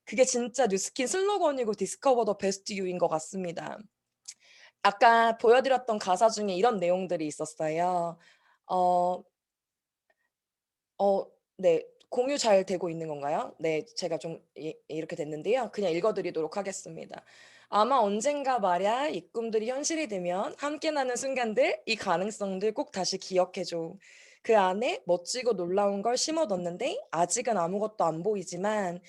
그게 진짜 뉴스킨 슬로건이고 디스커버 더 베스트 유인 것 같습니다. 아까 보여드렸던 가사 중에 이런 내용들이 있었어요. 어 네. 공유 잘 되고 있는 건가요? 네. 제가 좀 이렇게 됐는데요. 그냥 읽어 드리도록 하겠습니다. 아마 언젠가 말야 이 꿈들이 현실이 되면 함께 나는 순간들, 이 가능성들 꼭 다시 기억해줘. 그 안에 멋지고 놀라운 걸 심어뒀는데 아직은 아무것도 안 보이지만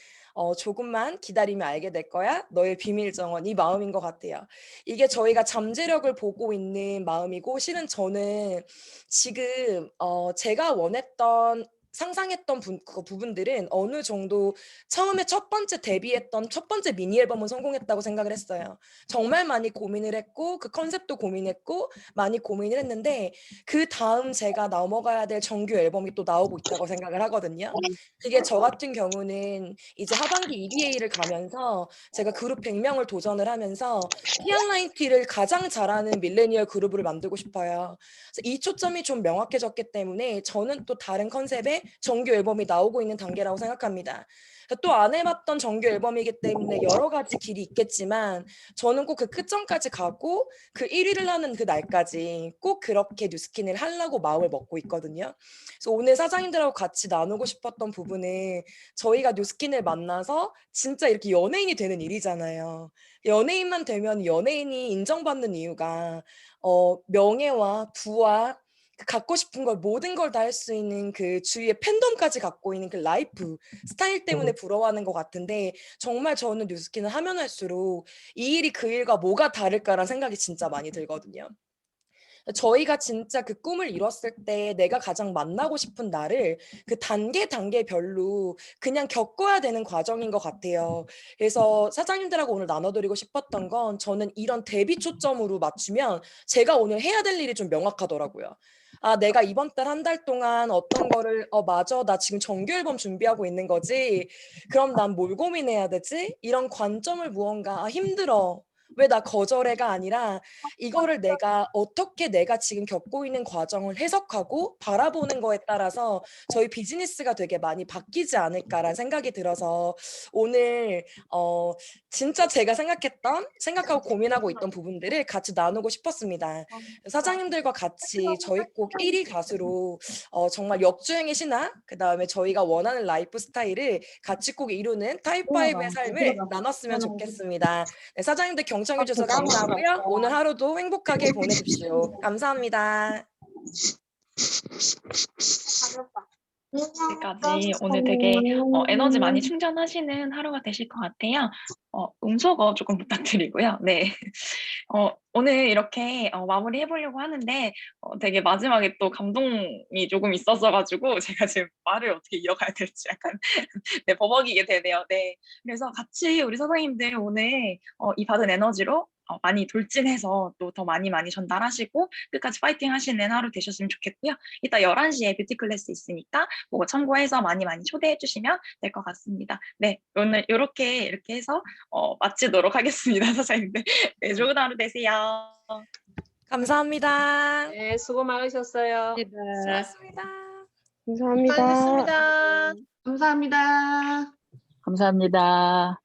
조금만 기다리면 알게 될 거야. 너의 비밀 정원 이 마음인 것 같아요. 이게 저희가 잠재력을 보고 있는 마음이고 실은 저는 지금 제가 원했던 상상했던 그 부분들은 어느 정도 처음에 첫 번째 데뷔했던 첫 번째 미니 앨범은 성공했다고 생각을 했어요. 정말 많이 고민을 했고 그 컨셉도 고민했고 많이 고민을 했는데 그 다음 제가 넘어가야 될 정규 앨범이 또 나오고 있다고 생각을 하거든요. 그게 저 같은 경우는 이제 하반기 EBA를 가면서 제가 그룹 100명을 도전을 하면서 P&T를 가장 잘하는 밀레니얼 그룹을 만들고 싶어요. 그래서 이 초점이 좀 명확해졌기 때문에 저는 또 다른 컨셉의 정규 앨범이 나오고 있는 단계라고 생각합니다. 또 안 해봤던 정규 앨범이기 때문에 여러 가지 길이 있겠지만 저는 꼭 그 끝점까지 가고 그 1위를 하는 그 날까지 꼭 그렇게 뉴스킨을 하려고 마음을 먹고 있거든요. 그래서 오늘 사장님들하고 같이 나누고 싶었던 부분은 저희가 뉴스킨을 만나서 진짜 이렇게 연예인이 되는 일이잖아요. 연예인만 되면 연예인이 인정받는 이유가 명예와 부와 그 갖고 싶은 걸 모든 걸 다 할 수 있는 그 주위의 팬덤까지 갖고 있는 그 라이프 스타일 때문에 부러워하는 것 같은데 정말 저는 뉴스킨을 하면 할수록 이 일이 그 일과 뭐가 다를까라는 생각이 진짜 많이 들거든요. 저희가 진짜 그 꿈을 이뤘을 때 내가 가장 만나고 싶은 나를 그 단계별로 그냥 겪어야 되는 과정인 것 같아요. 그래서 사장님들하고 오늘 나눠드리고 싶었던 건 저는 이런 데뷔 초점으로 맞추면 제가 오늘 해야 될 일이 좀 명확하더라고요. 아, 내가 이번 달 한 달 동안 어떤 거를 맞아, 나 지금 정규 앨범 준비하고 있는 거지. 그럼 난 뭘 고민해야 되지? 이런 관점을 무언가 힘들어. 왜 나 거절해가 아니라 이거를 내가 어떻게 내가 지금 겪고 있는 과정을 해석하고 바라보는 거에 따라서 저희 비즈니스가 되게 많이 바뀌지 않을까라는 생각이 들어서 오늘 진짜 제가 생각하고 고민하고 있던 부분들을 같이 나누고 싶었습니다. 사장님들과 같이 저희 꼭 1위 가수로 정말 역주행의 신화 그다음에 저희가 원하는 라이프 스타일을 같이 꼭 이루는 타입5의 삶을 나눴으면 좋겠습니다. 네, 사장님들 경청해 주셔서 감사하고요. 오늘 하루도 행복하게 보내십시오. 감사합니다. 여기까지 오늘 되게 에너지 많이 충전하시는 하루가 되실 것 같아요. 음소거 조금 부탁드리고요. 네. 오늘 이렇게 마무리 해보려고 하는데 되게 마지막에 또 감동이 조금 있었어가지고 제가 지금 말을 어떻게 이어가야 될지 약간 네, 버벅이게 되네요. 네. 그래서 같이 우리 선생님들 오늘 이 받은 에너지로 많이 돌진해서 또 더 많이 전달하시고 끝까지 파이팅 하시는 하루 되셨으면 좋겠고요. 이따 11시에 뷰티 클래스 있으니까 그거 참고해서 많이 초대해 주시면 될 것 같습니다. 네, 오늘 이렇게 해서 마치도록 하겠습니다, 선생님들. 네, 좋은 하루 되세요. 감사합니다. 네, 수고 많으셨어요. 수고하셨습니다. 수고하셨습니다. 감사합니다. 감사합니다.